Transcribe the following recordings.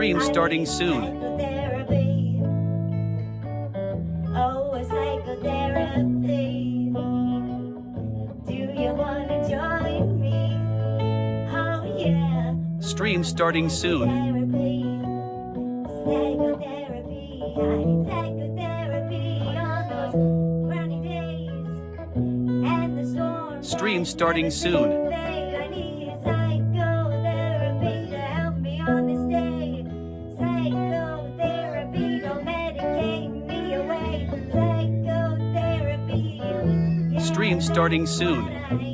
Stream starting soon. Psychotherapy. Oh, a psychotherapy. Do you want to join me? Oh, yeah. Stream starting soon. Psychotherapy. Psychotherapy. I need psychotherapy on those rainy days and the storms. Stream starting soon. I need psychotherapy to help me on this day. Psychotherapy, don't medicate me away. Psychotherapy. Stream starting soon. Hey.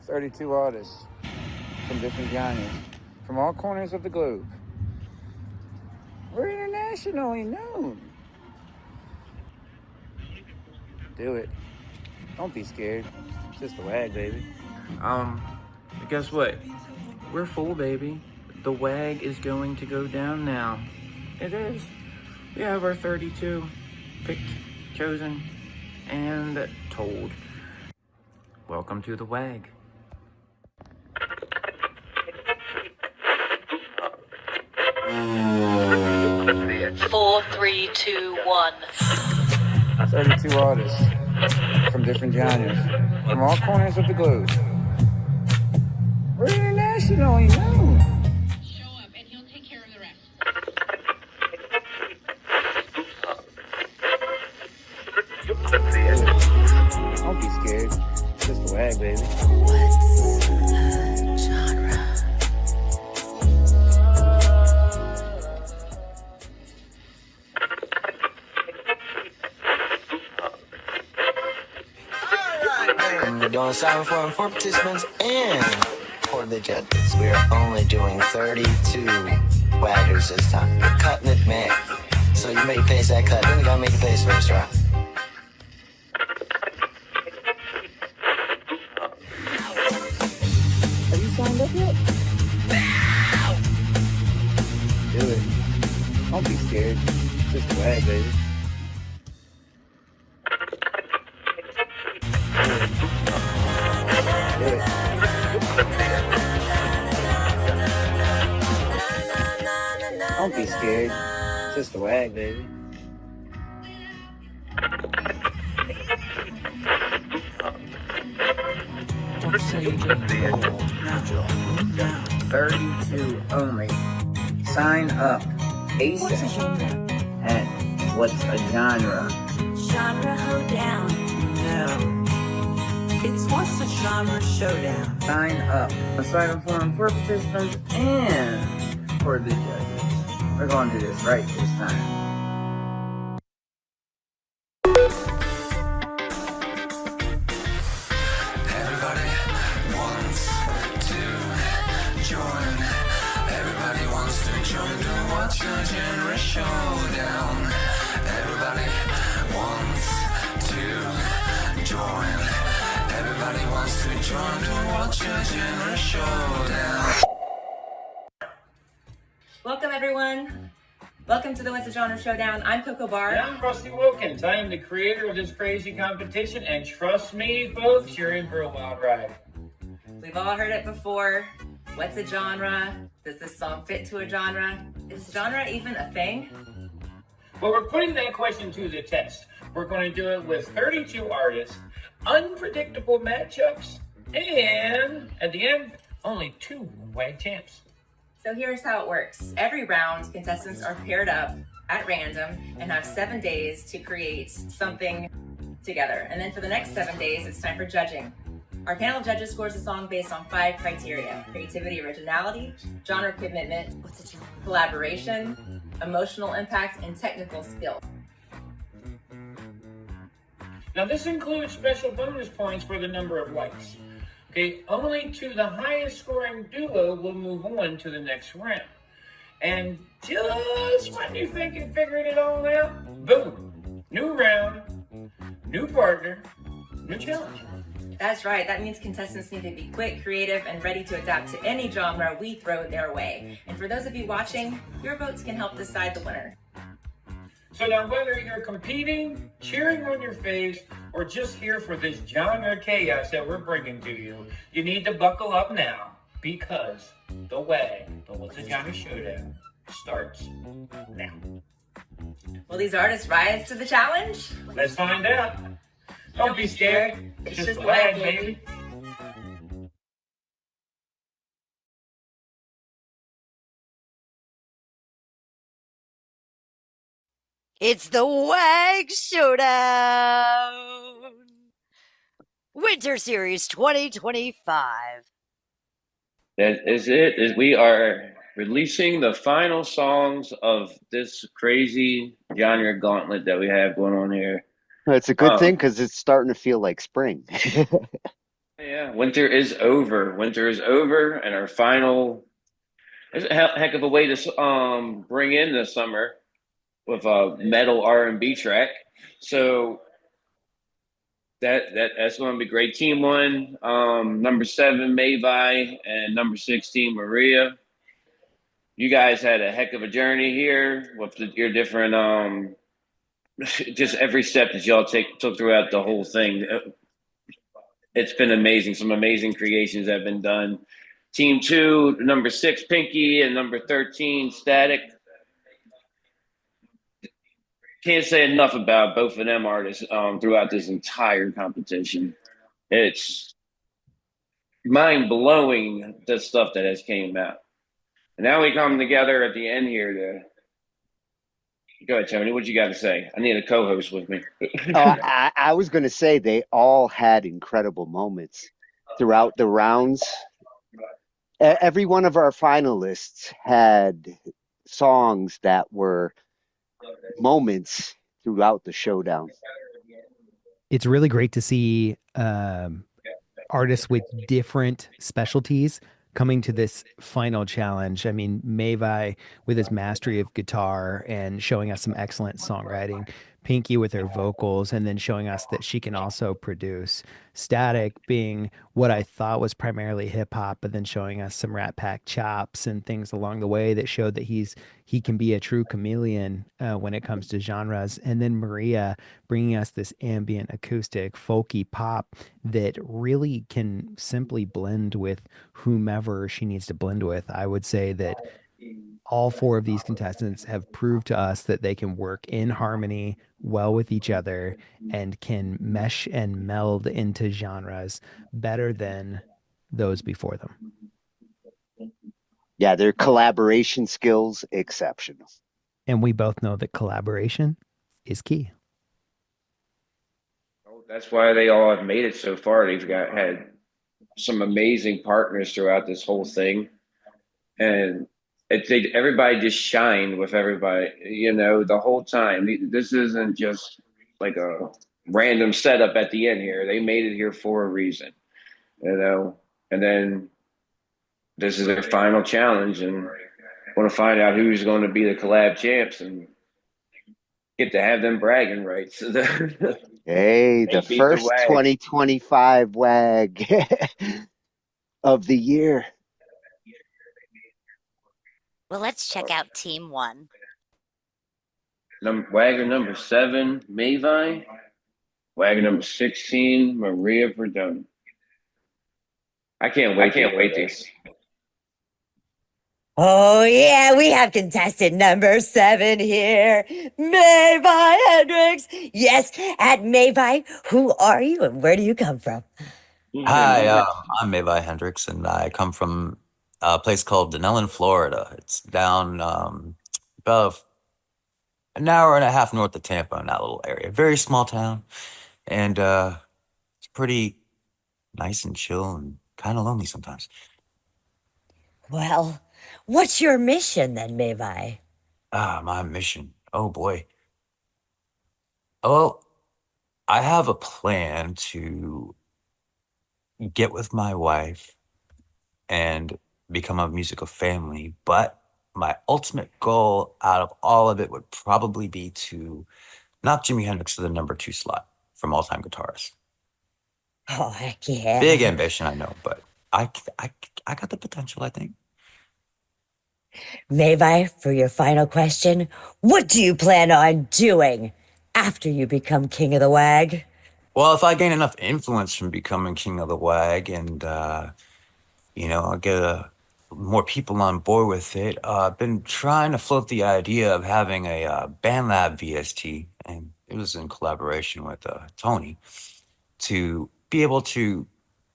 32 artists from different genres, from all corners of the globe. We're internationally known. Do it. Don't be scared. It's just a WAG, baby. Guess what? We're full, baby. The WAG is going to go down now. It is. We have our 32 picked, chosen, and told. Welcome to the WAG. Four, three, two, one. 32 artists from different genres, from all corners of the globe. We're internationally known. Show up and he'll take care of the rest. Don't be scared. It's just a WAG, baby. We're doing silent form for participants and for the judges. We are only doing 32 waggers this time. We're cutting it, man. So you make pace that cut, then you gotta make a pace first, right? Have you signed up yet? Do it. Don't be scared. It's just a WAG, baby. Do it. Don't be scared. It's just a WAG, baby. Don't say just 32 only. Sign up ASAP at What's a Genre? Genre hoedown. No. It's What's a Genre Showdown. Sign up. A silent forum for participants and for the judges. We're going to do this right this time. Everybody wants to join. Everybody wants to join the What's Your Genre Showdown. Everybody wants to join. Everybody wants to join the What's Your Genre Showdown. Welcome, everyone. Welcome to the What's a Genre Showdown. I'm Coco Barr. And I'm Rusty Wilkins. I am the creator of this crazy competition, and trust me, folks, you're in for a wild ride. We've all heard it before. What's a genre? Does this song fit to a genre? Is genre even a thing? Well, we're putting that question to the test. We're going to do it with 32 artists, unpredictable matchups, and at the end, only 2 WAG champs. So here's how it works. Every round, contestants are paired up at random and have 7 days to create something together. And then for the next 7 days, it's time for judging. Our panel of judges scores a song based on 5 criteria: creativity, originality, genre commitment, collaboration, emotional impact, and technical skill. Now, this includes special bonus points for the number of likes. Okay, only to the highest scoring duo will move on to the next round. And just when you think you figured it all out, boom, new round, new partner, new challenge. That's right. That means contestants need to be quick, creative, and ready to adapt to any genre we throw their way. And for those of you watching, your votes can help decide the winner. So now whether you're competing, cheering on your face, or just here for this genre chaos that we're bringing to you, you need to buckle up now because the WAG, the What's a Genre Showdown, starts now. Will these artists rise to the challenge? Let's find out. Don't be scared. It's just WAG, baby. It's the WAG Showdown! Winter Series 2025. That is it. We are releasing the final songs of this crazy genre gauntlet that we have going on here. It's a good thing because it's starting to feel like spring. Yeah, winter is over. Winter is over, and our final is a heck of a way to bring in the summer with a metal R&B track. So that's going to be great. Team 1, number 7 Mayvai, and number 16 Maria. You guys had a heck of a journey here with your different just every step that y'all took throughout the whole thing. It's been amazing. Some amazing creations have been done. Team 2, number 6 Pinky, and number 13 Static. Can't say enough about both of them artists throughout this entire competition. It's mind-blowing, the stuff that has came out. And now we come together at the end here to go ahead, Tony. What you got to say? I need a co-host with me. I was going to say they all had incredible moments throughout the rounds. Every one of our finalists had songs that were moments throughout the showdown. It's really great to see artists with different specialties coming to this final challenge. I mean, Mayvai with his mastery of guitar and showing us some excellent songwriting. Pinky with her vocals, and then showing us that she can also produce. Static being what I thought was primarily hip hop, but then showing us some Rat Pack chops and things along the way that showed that he can be a true chameleon when it comes to genres. And then Maria bringing us this ambient, acoustic, folky pop that really can simply blend with whomever she needs to blend with. I would say that all 4 of these contestants have proved to us that they can work in harmony well with each other and can mesh and meld into genres better than those before them. Yeah, their collaboration skills, exceptional. And we both know that collaboration is key. That's why they all have made it so far. They've had some amazing partners throughout this whole thing. And everybody just shined with everybody, the whole time. This isn't just like a random setup at the end here. They made it here for a reason, and then this is their final challenge, and want to find out who's going to be the collab champs and get to have them bragging rights. Hey, the first 2025 WAG of the year. Well, let's check out Team 1. Wagger number 7, Mayvai. Wagger number 16, Maria Verdone. I can't wait this. Oh, yeah, we have contestant number 7 here, Mayvai Hendricks. Yes, at Mayvai, who are you and where do you come from? Hi, I'm Mayvai Hendricks, and I come from a place called Denellen, Florida. It's down about an hour and a half north of Tampa in that little area. Very small town, and it's pretty nice and chill and kind of lonely sometimes. Well, what's your mission then, Mayvai? My mission. Oh boy. Well, I have a plan to get with my wife and become a musical family, but my ultimate goal out of all of it would probably be to knock Jimi Hendrix to the number 2 slot from all-time guitarists. Oh, heck yeah. Big ambition, I know, but I got the potential, I think. Mayvai, for your final question, what do you plan on doing after you become king of the WAG? Well, if I gain enough influence from becoming king of the WAG and, I'll get more people on board with it, I've been trying to float the idea of having a BandLab VST, and it was in collaboration with Tony, to be able to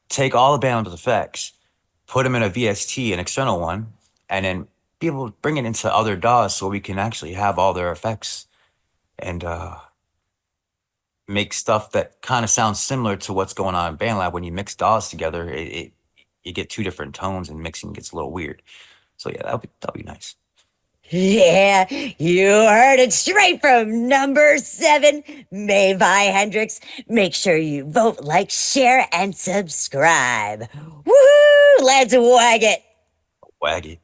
take all the BandLab effects, put them in a VST, an external one, and then be able to bring it into other DAWs so we can actually have all their effects and make stuff that kind of sounds similar to what's going on in BandLab. When you mix DAWs together, you get two different tones and mixing gets a little weird. So yeah, that'll be nice. Yeah, you heard it straight from number 7, Mayvai Hendrix. Make sure you vote, like, share, and subscribe. Woohoo! Let's wag it. Wag it.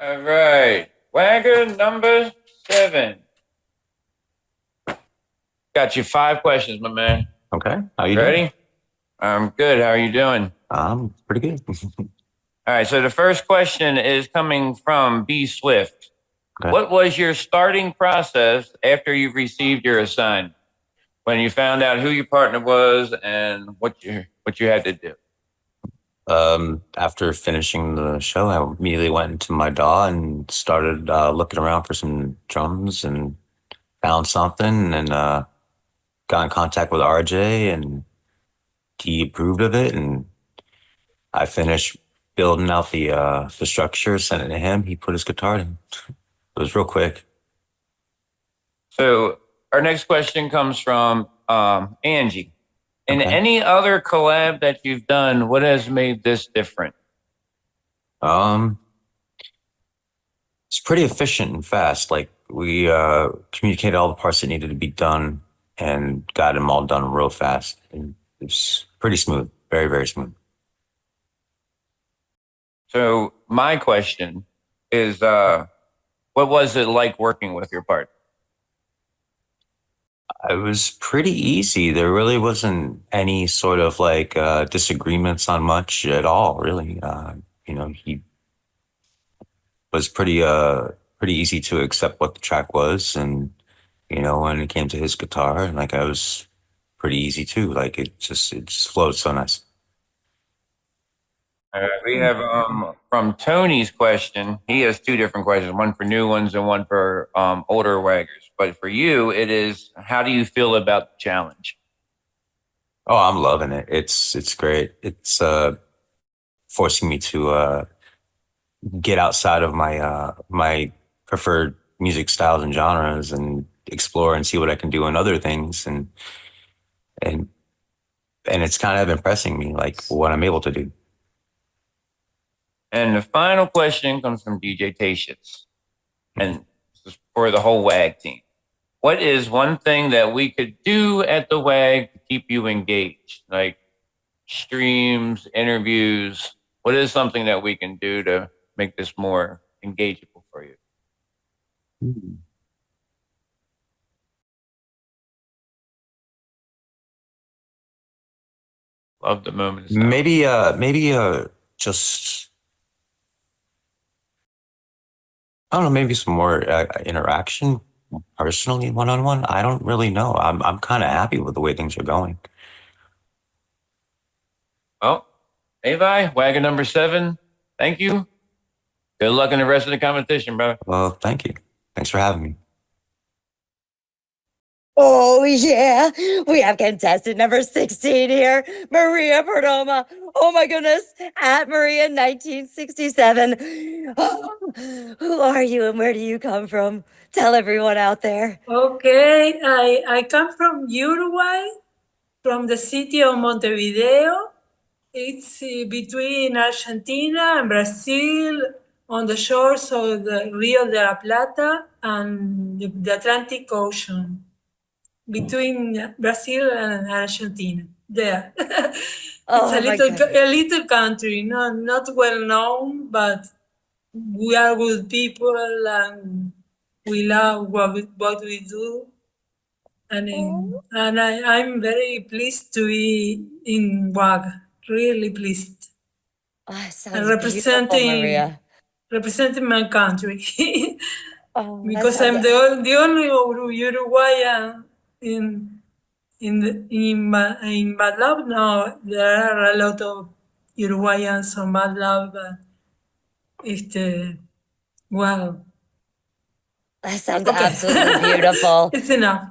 All right. Wagger number 7. Got you 5 questions, my man. Okay. How you Ready? doing? I'm good. How are you doing? I'm pretty good. All right. So the first question is coming from B Swift. Okay. What was your starting process after you received your assignment? When you found out who your partner was and what you had to do? After finishing the show, I immediately went into my DAW and started looking around for some drums and found something and got in contact with RJ and he approved of it, and I finished building out the structure, sent it to him. He put his guitar in. It was real quick. So our next question comes from Angie. In Okay. any other collab that you've done, what has made this different? It's pretty efficient and fast. Like we communicated all the parts that needed to be done and got them all done real fast. And it's pretty smooth, very, very smooth. So my question is, what was it like working with your partner? It was pretty easy. There really wasn't any sort of like disagreements on much at all, really. He was pretty easy to accept what the track was, and when it came to his guitar, and like I was pretty easy too. Like it just flowed so nice. We have from Tony's question. He has 2 different questions, one for new ones and one for older waggers. But for you, it is, how do you feel about the challenge? Oh, I'm loving it. It's great. It's forcing me to get outside of my preferred music styles and genres and explore and see what I can do in other things, and it's kind of impressing me, like what I'm able to do. And the final question comes from DJ Tatious, and this is for the whole WAG team. What is one thing that we could do at the WAG to keep you engaged? Like streams, interviews. What is something that we can do to make this more engageable for you? Love the moment. Maybe just, I don't know, maybe some more interaction personally, one-on-one. I don't really know. I'm kind of happy with the way things are going. Oh, Mayvai, wagon number 7. Thank you. Good luck in the rest of the competition, brother. Well, thank you. Thanks for having me. Oh, yeah. We have contestant number 16 here, Maria Perdomo. Oh, my goodness. At Maria 1967. Oh, who are you and where do you come from? Tell everyone out there. Okay, I come from Uruguay, from the city of Montevideo. It's between Argentina and Brazil, on the shores of the Rio de la Plata and the Atlantic Ocean, between Brazil and Argentina. There. Oh, It's a little country, not well known, but we are good people and we love what we do. And I'm very pleased to be in WAG, really pleased. Oh, and sounds beautiful, Maria. representing my country. Oh, that Because I'm sounds the only Uruguayan in Bad Lab. No, there are a lot of Uruguayans on Bad Lab. Wow. that sounds Okay. absolutely beautiful. It's enough.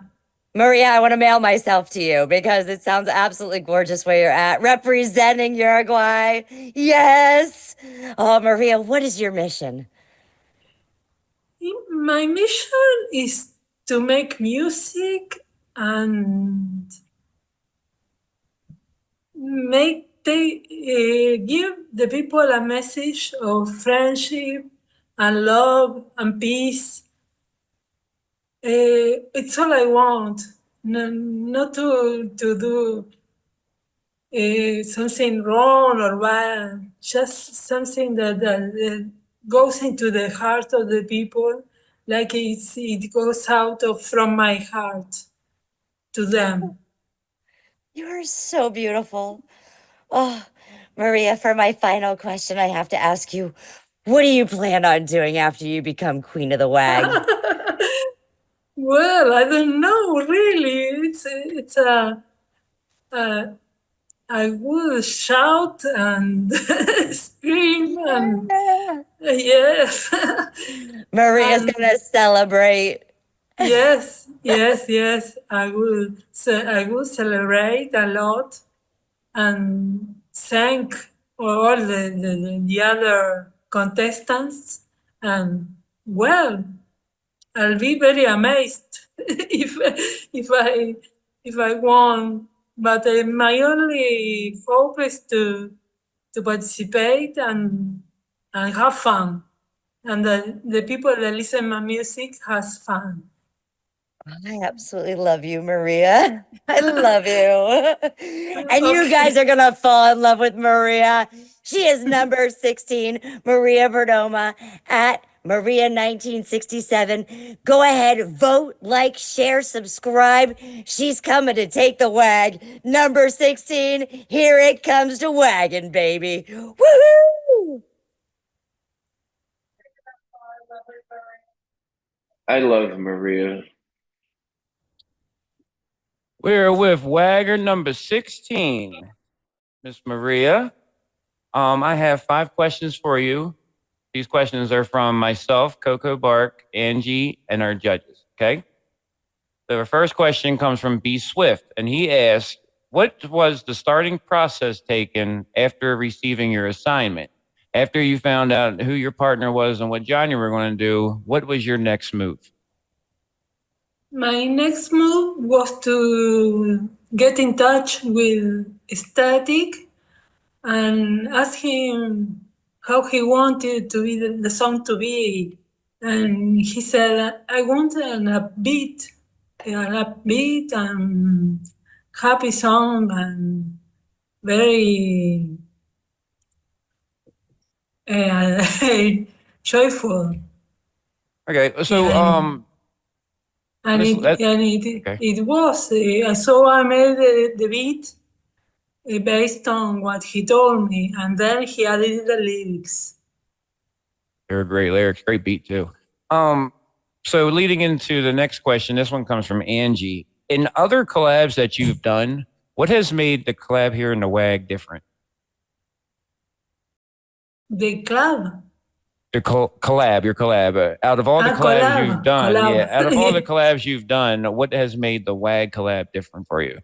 Maria, I want to mail myself to you because it sounds absolutely gorgeous where you're at, representing Uruguay. Yes. Oh, Maria, what is your mission? My mission is to make music and give the people a message of friendship and love and peace. It's all I want. Not to do something wrong or bad, just something that goes into the heart of the people, like it goes out from my heart to them. You are so beautiful. Oh, Maria, for my final question, I have to ask you, what do you plan on doing after you become Queen of the WAG? Well, I don't know, really. I will shout and scream and yes. Maria's gonna celebrate. Yes. I will celebrate a lot and thank all the other contestants. And well, I'll be very amazed if I won. But my only hope is to participate and have fun, and the people that listen my music has fun. I absolutely love you, Maria. I love you. And you guys are gonna fall in love with Maria. She is number 16, Maria Verdoma at Maria 1967. Go ahead, vote, like, share, subscribe. She's coming to take the WAG. Number 16, here it comes to wagon, baby. Woohoo! I love Maria. We're with Wagger number 16, Miss Maria. I have 5 questions for you. These questions are from myself, Coco Bark, Angie, and our judges, okay? The first question comes from B. Swift, and he asked, what was the starting process taken after receiving your assignment? After you found out who your partner was and what genre you were going to do, what was your next move? My next move was to get in touch with Static and ask him how he wanted to be the song to be. And he said, I want an upbeat and happy song and very joyful. Okay, so And it was. So I made the beat based on what he told me, and then he added the lyrics. They're great lyrics, great beat too. So leading into the next question, this one comes from Angie. In other collabs that you've done, what has made the collab here in the WAG different? The club. Your collab. Out of all the collabs you've done, out of all the collabs you've done, what has made the WAG collab different for you?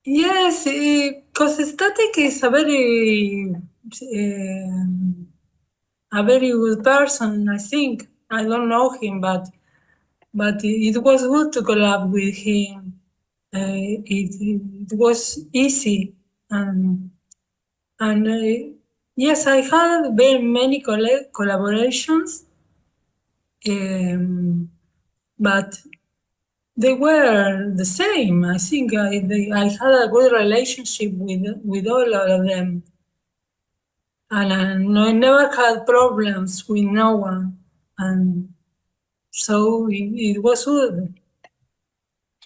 Yes, because Static is a very good person. I think I don't know him, but it was good to collab with him. It was easy and yes, I had very many collaborations, but they were the same. I think I had a good relationship with all of them, and I never had problems with no one, and so it was good.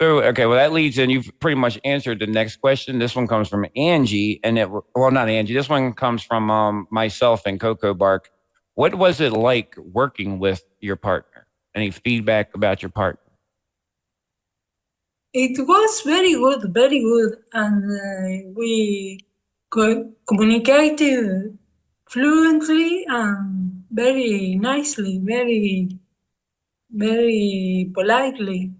So, okay, well, that leads in. You've pretty much answered the next question. This one comes from Angie, and well, not Angie. This one comes from myself and Coco Bark. What was it like working with your partner? Any feedback about your partner? It was very good, and we communicated fluently and very nicely, very politely,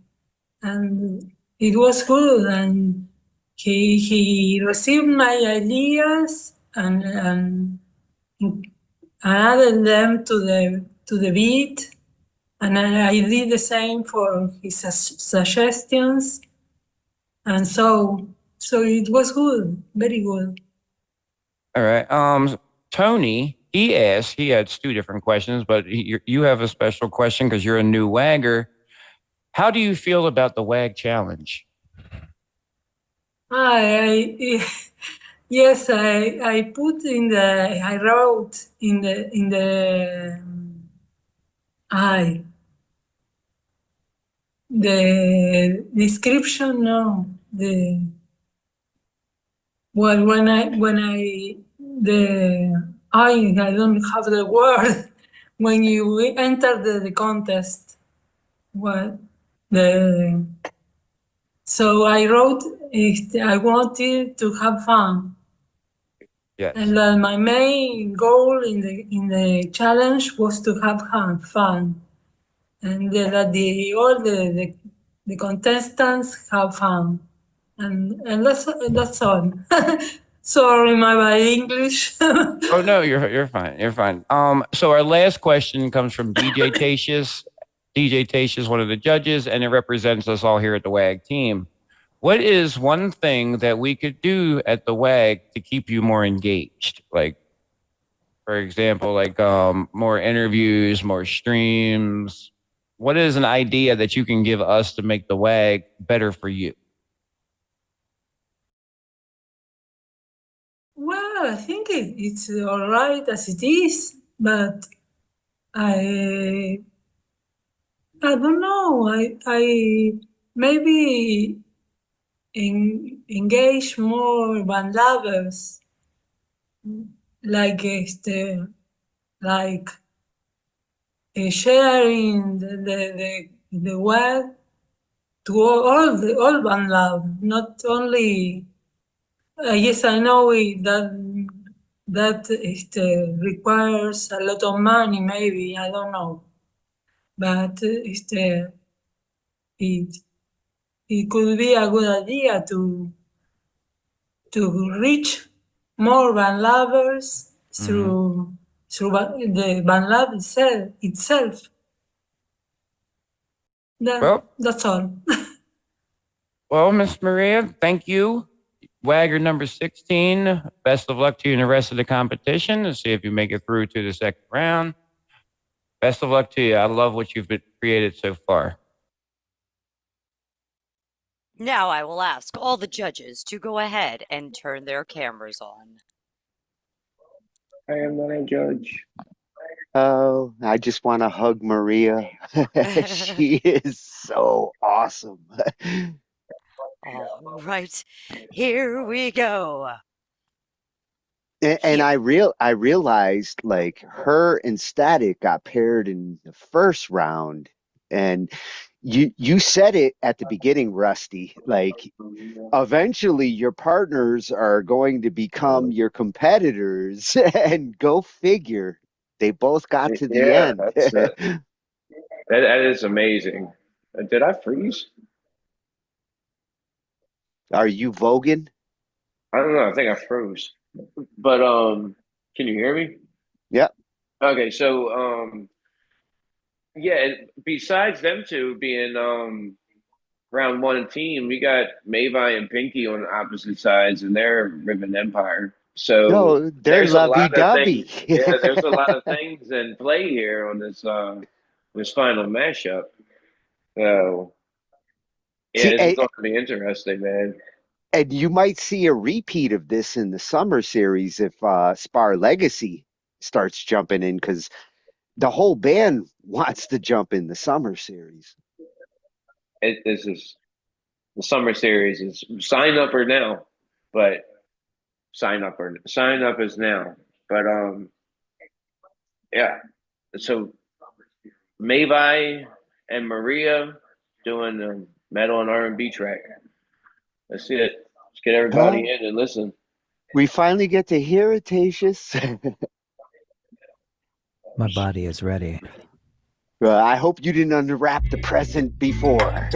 and it was good. And he received my ideas and added them to the beat, and I did the same for his suggestions, and so it was good, very good. All right. Tony, he asked. He had two different questions, but you have a special question because you're a new wagger. How do you feel about the WAG challenge? Yes, I put in the, I wrote in the the description, no, when I I don't have the word when you enter the contest, so I wrote, I wanted to have fun. Yes. And my main goal in the challenge was to have fun, and that all the contestants have fun, and that's all. Sorry, my bad English. Oh no, you're fine. You're fine. So our last question comes from DJ Tatious. DJ Tatious, one of the judges, and it represents us all here at the WAG team. What is one thing that we could do at the WAG to keep you more engaged? Like, for example, like more interviews, more streams. What is an idea that you can give us to make the WAG better for you? Well, I think it's all right as it is, but I don't know. I maybe engage more band lovers, like sharing the web to all band love, not only. Yes, I know that requires a lot of money. Maybe I don't know, but it could be a good idea to reach more band lovers through the band lab itself. That's all. Well, Miss Maria, thank you. Wagger number 16. Best of luck to you in the rest of the competition and see if you make it through to the second round. Best of luck to you. I love what you've created so far. Now I will ask all the judges to go ahead and turn their cameras on. I am not a judge. Oh, I just want to hug Maria. She is so awesome. All right, here we go. And I realized like her and Static got paired in the first round, and you said it at the beginning, Rusty. Like eventually your partners are going to become your competitors, and go figure, they both got to the end. That is amazing. Did I freeze? Are you voguing? I don't know. I think I froze. But can you hear me? Yeah. Okay, so yeah, besides them two being round one team, we got Mayvai and Pinky on the opposite sides, and they're Riven Empire. So No, they're there's a lot of lovey-dovey. things. Yeah, there's a lot of things in play here on this final mashup. So yeah, See, this is going to be interesting, man. and you might see a repeat of this in the summer series if Spar Legacy starts jumping in, because the whole band wants to jump in the summer series. This is The summer series is sign up or now, but sign up is now. But yeah. So Mayvai and Maria doing the metal and R&B track. That's it. Let's get everybody Huh? in and listen. We finally get to hear it, Tatious. My body is ready. Well, I hope you didn't unwrap the present before.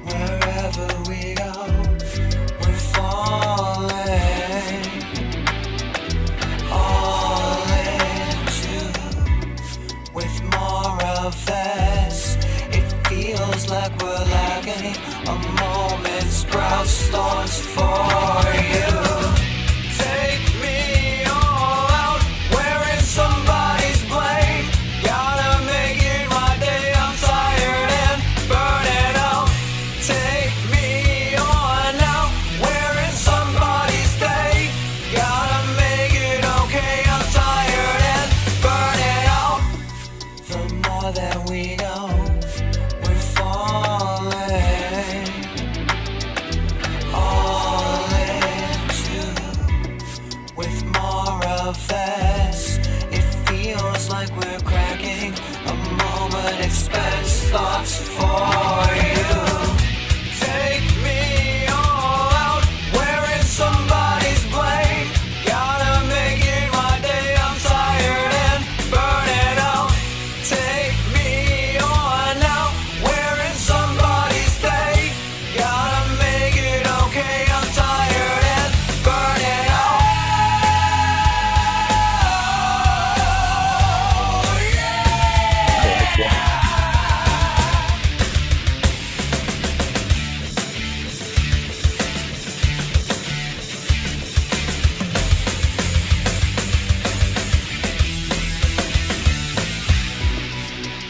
Wherever we go, we're falling all into with more of this. It feels like we're lagging. A moment sprouts thorns for you. Take me all out, wearing somebody's blade. Gotta make it my day. I'm tired and burning out. Take me on now, wearing somebody's day. Gotta make it okay. I'm tired and burning out. The more that we go, we're falling all into with more of this. It feels like we're cracking. A moment expects thoughts for you. Take me all out, wearing somebody's blade. Gotta make it my day. I'm tired and burning out. Take me on now, wearing somebody's day. Gotta make it okay. I'm tired and burning out.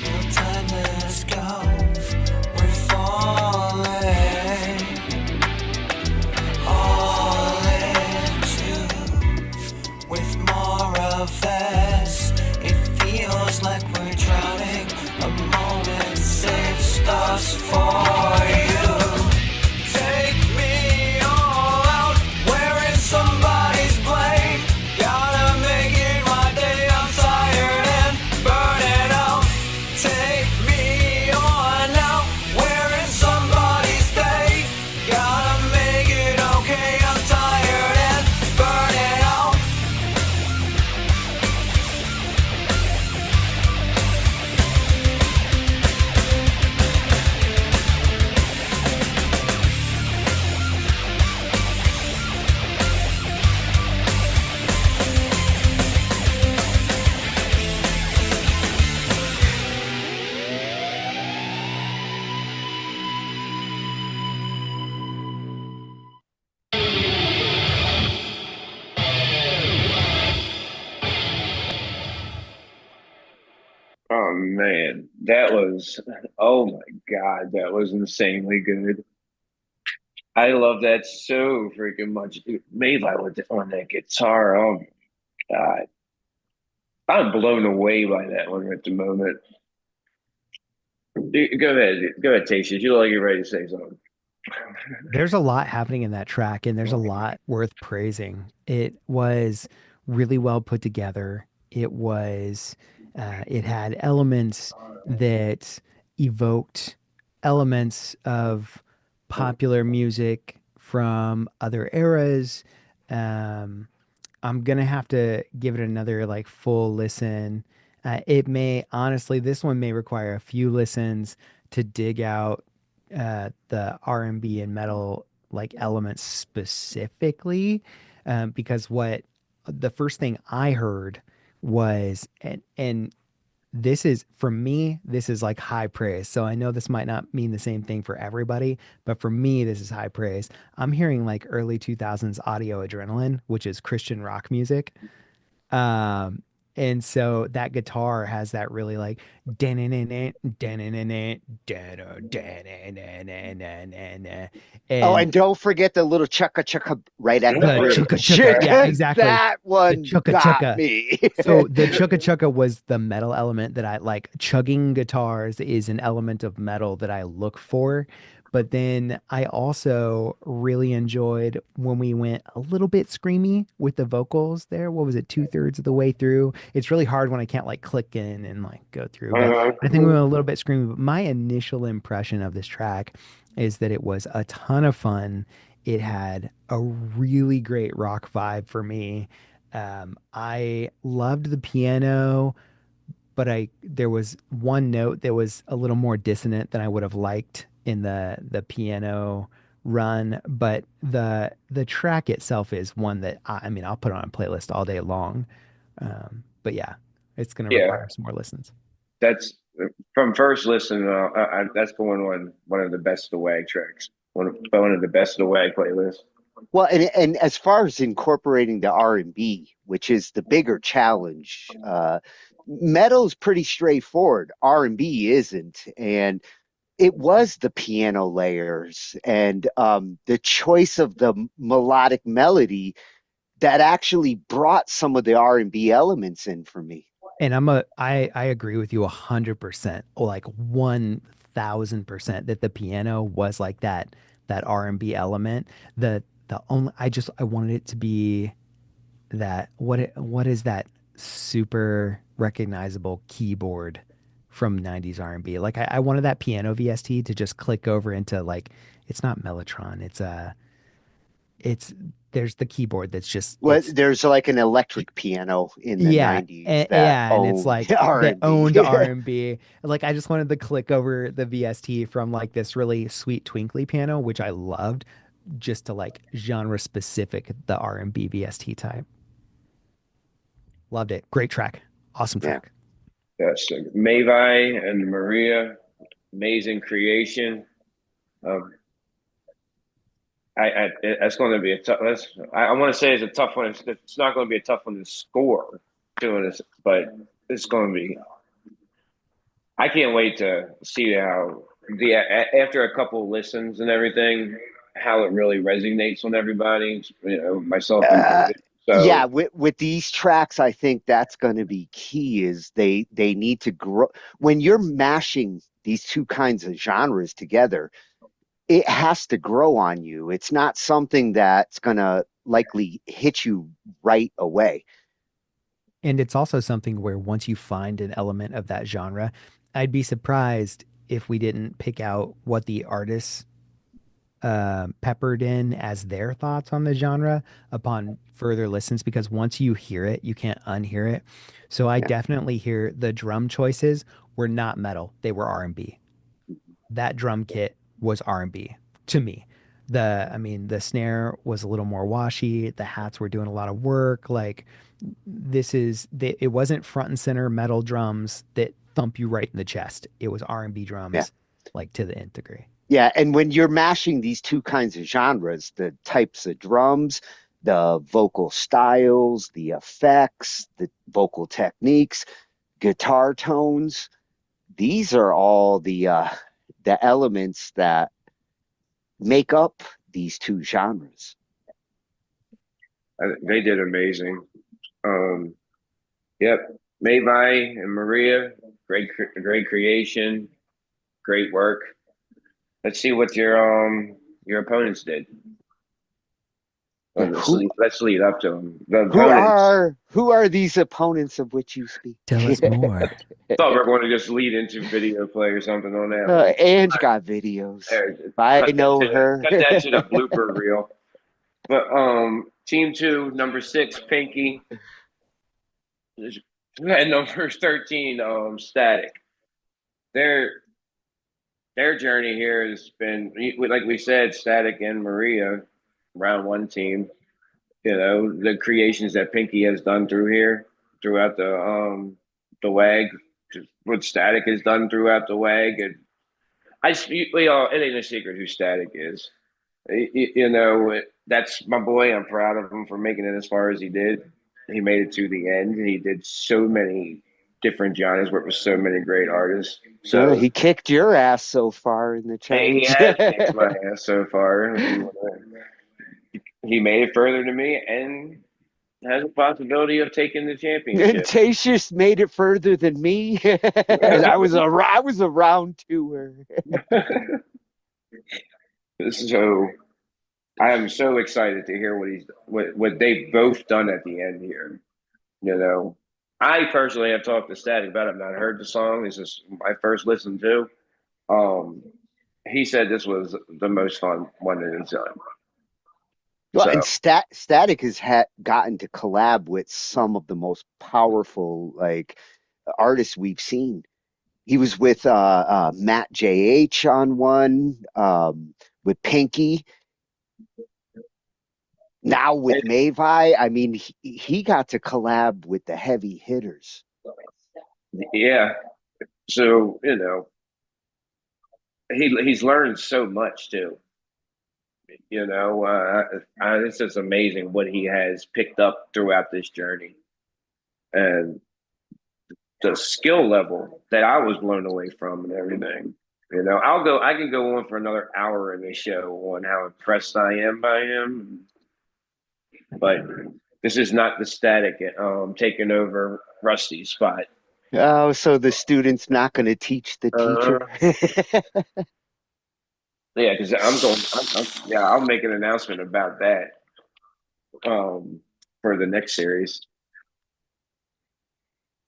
No time let us go. We're falling all into with more of this. It feels like we're drowning. A moment saves us for you. Take me all out, wearing somebody's blade. Gotta make it my day. I'm tired and burning out. Take me on now, wearing somebody's day. Gotta make it okay. I'm tired and burning out. Oh man, oh my God, that was insanely good. I love that so freaking much. Dude, Mayvai on that guitar. Oh my God. I'm blown away by that one at the moment. Go ahead. Go ahead, Tatious. You look like you're ready to say something. There's a lot happening in that track, and there's a lot worth praising. It was really well put together. It had elements that evoked elements of popular music from other eras. Um, I'm gonna have to give it another like full listen. It may honestly, this one may require a few listens to dig out the R&B and metal like elements specifically, because what the first thing I heard was and this is for me, this is like high praise. So I know this might not mean the same thing for everybody, but for me, this is high praise. I'm hearing like early 2000s audio adrenaline, which is Christian rock music. Um, And so that guitar has that really like Oh, and and don't forget the little chukka chukka right at the the chukka bridge. chukka. Yeah, exactly. That The one chukka got chukka. me. So the chukka chukka was the metal element that I like. Chugging guitars is an element of metal that I look for. But then I also really enjoyed when we went a little bit screamy with the vocals there. What was it, 2/3 of the way through? It's really hard when I can't like click in and like go through. But I think we went a little bit screamy. But my initial impression of this track is that it was a ton of fun. It had a really great rock vibe for me. I loved the piano, but there was one note that was a little more dissonant than I would have liked in the piano run. But the track itself is one that I mean I'll put on a playlist all day long. But yeah, it's going to Yeah, require some more listens. that's from first listen. That's going on one of the best of the WAG tracks. One of the best of the WAG playlists. Well, and as far as incorporating the R&B, which is the bigger challenge, metal's pretty straightforward. R&B isn't, and it was the piano layers and the choice of the melodic melody that actually brought some of the R&B elements in for me. And I agree with you 100%, like 1,000% that the piano was like that R&B element. The only I wanted it to be that what is that super recognizable keyboard from 90s R&B? Like I wanted that piano VST to just click over into like it's not Mellotron, it's there's the keyboard that's just Well, there's like an electric piano in the yeah, 90s that yeah, and it's owned like that R&B. owned R&B. Like I just wanted to click over the VST from like this really sweet twinkly piano, which I loved, just to like genre specific the R&B VST type. Loved it. Great track. Awesome Yeah. track. Yes, Mayvai and Maria, amazing creation. Um, that's going to be a tough. I want to say it's a tough one. It's not going to be a tough one to score doing this, but it's going to be. I can't wait to see how after a couple of listens and everything, how it really resonates on everybody. You know, myself included. So Yeah, with these tracks, I think that's going to be key is they need to grow. When you're mashing these two kinds of genres together, it has to grow on you. It's not something that's going to likely hit you right away. And it's also something where once you find an element of that genre, I'd be surprised if we didn't pick out what the artists peppered in as their thoughts on the genre upon further listens, because once you hear it, you can't unhear it. So I definitely hear the drum choices were not metal, they were R&B. That drum kit was R&B to me. I mean, the snare was a little more washy. The hats were doing a lot of work. Like it wasn't front and center metal drums that thump you right in the chest. It was R&B drums, like to the nth degree. Yeah, and when you're mashing these two kinds of genres, the types of drums, the vocal styles, the effects, the vocal techniques, guitar tones, these are all the elements that make up these two genres. they did amazing. Yep, Mayvai and Maria, great creation, great work. Let's see what your opponents did. Let's lead up to them. The opponents. Who are these opponents of which you speak? Tell us more. I thought we were going to just lead into video play or something on that. Ange got videos. If I know her. Cut that to the blooper reel. But team 2, number 6, Pinky. And number 13, Static. Their journey here has been, like we said, Static and Maria, round 1 team. You know, the creations that Pinky has done throughout the WAG, what Static has done throughout the WAG, and it ain't a secret who Static is. You know, that's my boy. I'm proud of him for making it as far as he did. he made it to the end. He did so many different genres, worked with so many great artists. So He kicked your ass so far in the he challenge. has kicked my ass so far. If you wanna, he made it further than me and has a possibility of taking the And championship. Tatious made it further than me, and I was around to her. So I am so excited to hear what they've both done at the end here. You know, I personally have talked to Static about it. I've not heard the song. This is my first listen to. Um, he said this was the most fun one that he's done. Well, So and Static has gotten to collab with some of the most powerful artists we've seen. He was with Matt JH on one, with Pinky. Now with Mayvai, I mean, he got to collab with the heavy hitters. yeah, so he's learned so much too. It's just amazing what he has picked up throughout this journey, and the skill level that I was blown away from, and everything. I can go on for another hour in this show on how impressed I am by him, but this is not the Static taking over Rusty's spot. Oh, so the student's not going to teach the teacher. Yeah, because I'll make an announcement about that for the next series.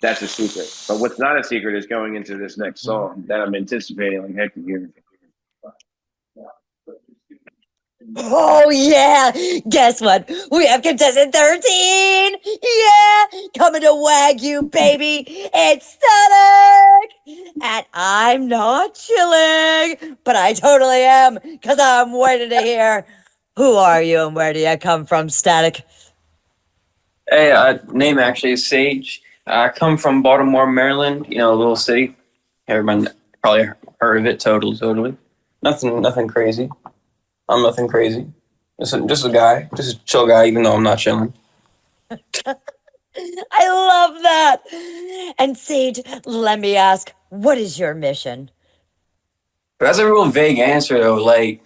That's a secret. But what's not a secret is going into this next song that I'm anticipating like heck of year. Oh, yeah. Guess what? We have contestant 13. Yeah. Coming to Wagyu, baby. It's Static. And I'm not chilling, but I totally am because I'm waiting to hear who are you and where do you come from, Static? Hey, name actually is Sage. I come from Baltimore, Maryland. A little city. Everyone probably heard of it. Totally. Nothing crazy. I'm nothing crazy. Just a guy, just a chill guy. Even though I'm not chilling. I love that. And Sage, let me ask, what is your mission? That's a real vague answer, though. Like,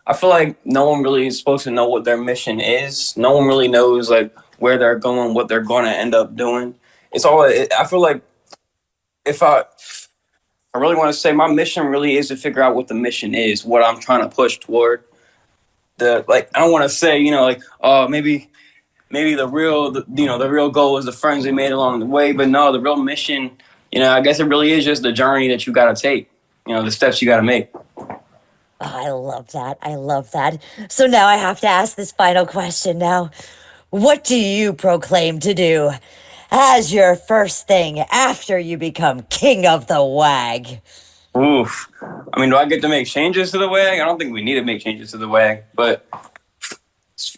I feel like no one really is supposed to know what their mission is. No one really knows like where they're going, what they're going to end up doing. I feel like if I really want to say my mission really is to figure out what the mission is, what I'm trying to push toward. I don't want to say, maybe the real goal is the friends we made along the way, but no, the real mission, I guess it really is just the journey that you got to take, the steps you got to make. Oh, I love that. I love that. So now I have to ask this final question now. What do you proclaim to do as your first thing after you become king of the WAG? Oof. I mean, do I get to make changes to the WAG? I don't think we need to make changes to the WAG, but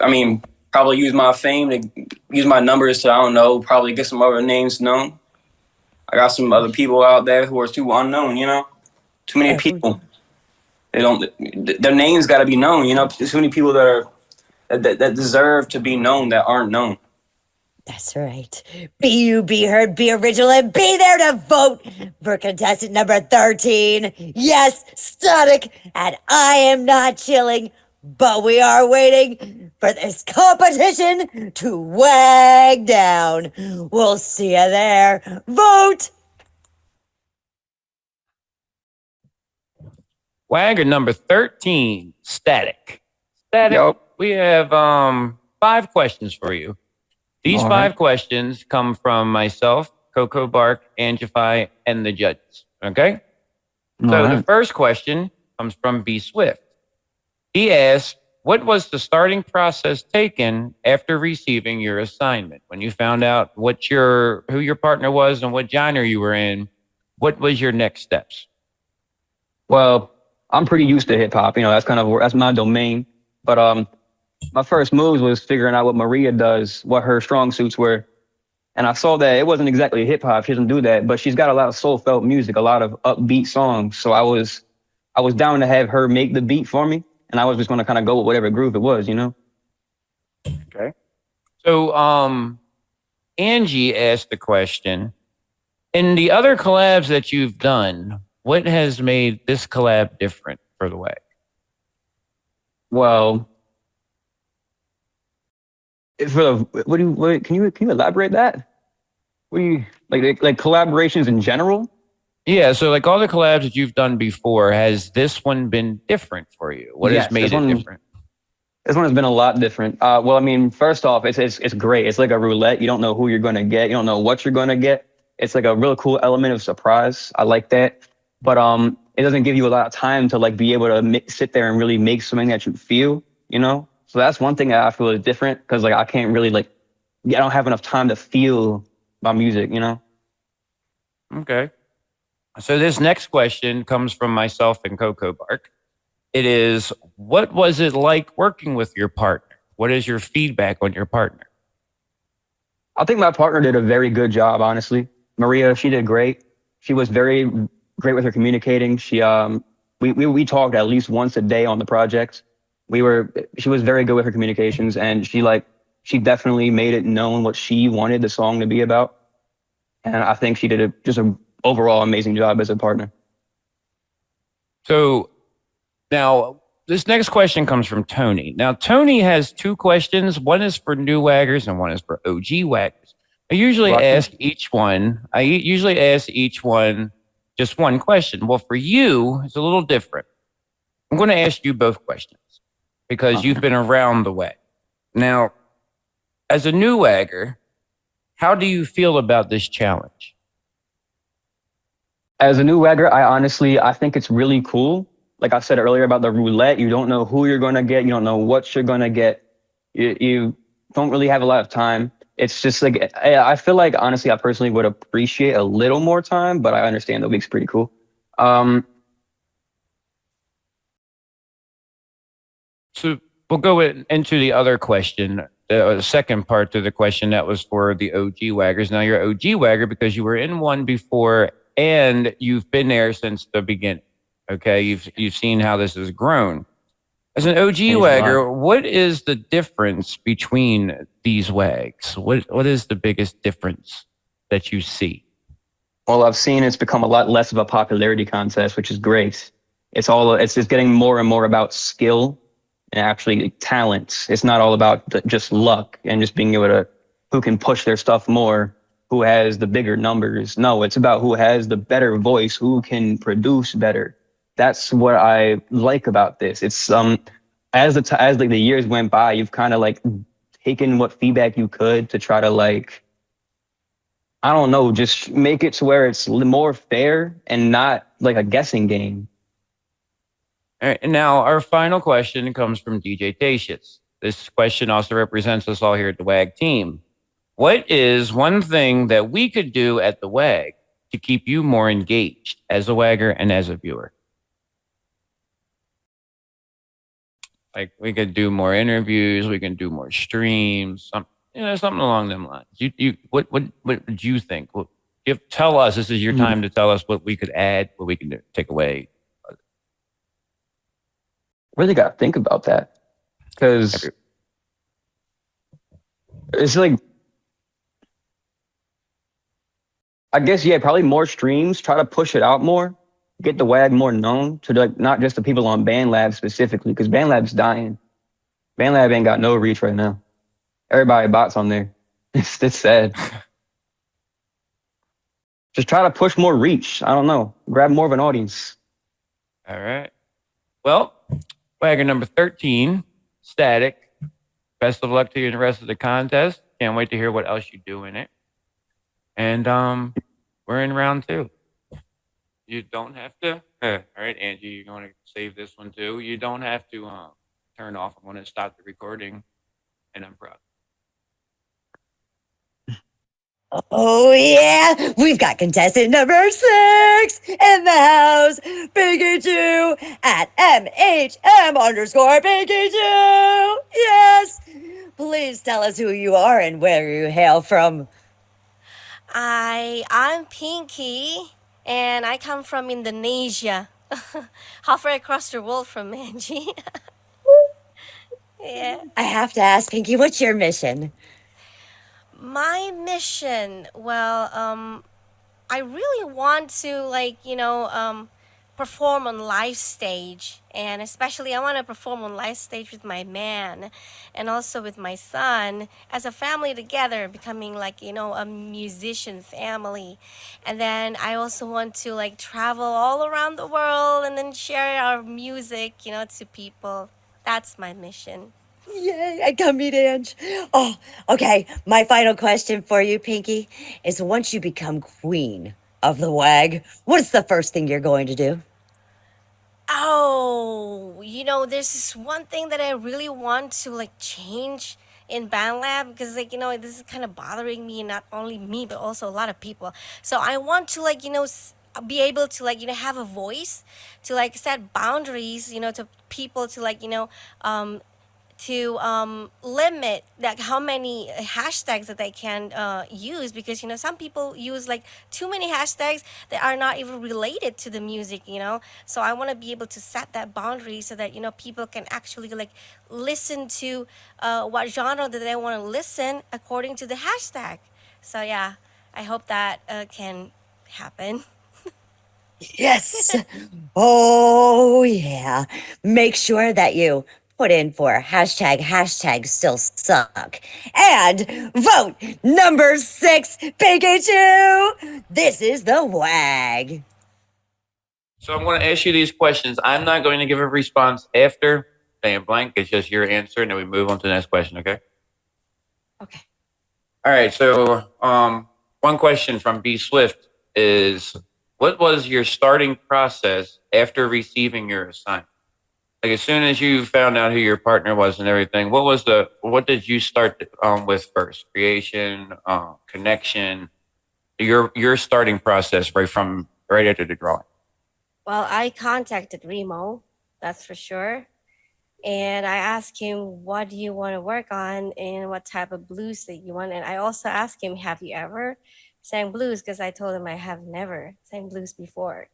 I mean, probably use my fame to use my numbers to, I don't know, probably get some other names known. I got some other people out there who are too unknown, too many people. Their names got to be known, There's too many people that deserve to be known that aren't known. That's right. Be you, be heard, be original, and be there to vote for contestant number 13. Yes, Static, and I am not chilling, but we are waiting for this competition to wag down. We'll see you there. Vote! Wagger number 13, Static. Static, Yep. We have 5 questions for you. These All 5 right. questions come from myself, Coco Bark, Angified, and the judges. Okay? So the first question comes from B Swift. He asks, what was the starting process taken after receiving your assignment? When you found out who your partner was and what genre you were in, what was your next steps? Well, I'm pretty used to hip hop. That's my domain. But my first moves was figuring out what Maria does, what her strong suits were. And I saw that it wasn't exactly hip hop. She doesn't do that, but she's got a lot of soul felt music, a lot of upbeat songs. So I was down to have her make the beat for me. And I was just going to kind of go with whatever groove it was, Okay. So, Angie asked the question, in the other collabs that you've done, what has made this collab different for the WAG? Well, for the can you elaborate that? What do you like collaborations in general? Yeah, so like all the collabs that you've done before, has this one been different for you? What has made it different? This one has been a lot different. Well, I mean, first off, it's great. It's like a roulette. You don't know who you're gonna get. You don't know what you're gonna get. It's like a real cool element of surprise. I like that. But it doesn't give you a lot of time to like be able to sit there and really make something that you feel, you know? So that's one thing that I feel is different, because like I can't really I don't have enough time to feel my music, you know? Okay. So this next question comes from myself and Coco Bark. It is, what was it like working with your partner? What is your feedback on your partner? I think my partner did a very good job, honestly. Maria, she did great. She was very great with her communicating. She we talked at least once a day on the project. She was very good with her communications, and she definitely made it known what she wanted the song to be about. And I think she did just an overall amazing job as a partner. So now this next question comes from Tony. Now, Tony has two questions. One is for new waggers and one is for OG waggers. I usually ask each one just one question. Well, for you, it's a little different. I'm going to ask you both questions because you've been around the WAG. Now, as a new wagger, how do you feel about this challenge? As a new wagger, I think it's really cool. Like I said earlier about the roulette, you don't know who you're going to get. You don't know what you're going to get. You don't really have a lot of time. It's just like, I feel like, honestly, I personally would appreciate a little more time, but I understand the week's pretty cool. So we'll go into the other question, the second part to the question that was for the OG waggers. Now you're OG wagger because you were in one before and you've been there since the beginning. Okay, you've seen how this has grown. As an OG wagger, what is the difference between these wags? What is the biggest difference that you see? Well, I've seen it's become a lot less of a popularity contest, which is great. It's just getting more and more about skill and actually talent. It's not all about just luck and just being able to, who can push their stuff more, who has the bigger numbers. No, it's about who has the better voice, who can produce better. That's what I like about this. It's as the years went by, you've kind of like taken what feedback you could to try to like, I don't know, just make it to where it's more fair and not like a guessing game. All right, and now our final question comes from DJ Tatious. This question also represents us all here at the WAG team. What is one thing that we could do at the WAG to keep you more engaged as a wagger and as a viewer? Like we could do more interviews, we can do more streams, something along them lines. What would you think? Tell us. This is your time to tell us what we could add, what we can take away. Really got to think about that, because it's like, I guess, yeah, probably more streams. Try to push it out more. Get the WAG more known to like not just the people on BandLab specifically, because BandLab's dying. BandLab ain't got no reach right now. Everybody bots on there. It's sad. Just try to push more reach. I don't know. Grab more of an audience. All right. Well, wagger number 13, Static. Best of luck to you in the rest of the contest. Can't wait to hear what else you do in it. And we're in round 2. You don't have to. All right, Angie, you're going to save this one too. You don't have to turn off. I'm going to stop the recording, and I'm proud. Oh, yeah. We've got contestant number 6 in the house. Pikachu at MHM_Pikachu. Yes. Please tell us who you are and where you hail from. I'm Pinky, and I come from Indonesia. Halfway across the world from Angie. Yeah. I have to ask, Pinky, what's your mission? My mission, well, I really want to perform on live stage, and especially I want to perform on live stage with my man and also with my son as a family together, becoming a musician family. And then I also want to travel all around the world and then share our music, to people. That's my mission. Yay, I got meet Ange. Oh, okay. My final question for you, Pinky, is once you become queen of the WAG, what is the first thing you're going to do? Oh, there's this one thing that I really want to change in BandLab, because this is kind of bothering me, not only me but also a lot of people. So I want to be able to have a voice to set boundaries, to people, to limit how many hashtags that they can use, because some people use too many hashtags that are not even related to the music. So I want to be able to set that boundary so that people can actually listen to what genre that they want to listen according to the hashtag. So yeah, I hope that can happen. Yes. Oh, yeah. Make sure that you put in for hashtag still suck and vote number 6 Pikachu. This is the WAG. So I'm going to ask you these questions. I'm not going to give a response after saying blank. It's just your answer, and then we move on to the next question, okay? Okay. All right, so one question from B Swift is, what was your starting process after receiving your assignment? As soon as you found out who your partner was and everything, what did you start with first? Creation, connection, your starting process right after the drawing. Well, I contacted Remo, that's for sure. And I asked him, what do you want to work on and what type of blues that you want? And I also asked him, have you ever sang blues? Because I told him I have never sang blues before.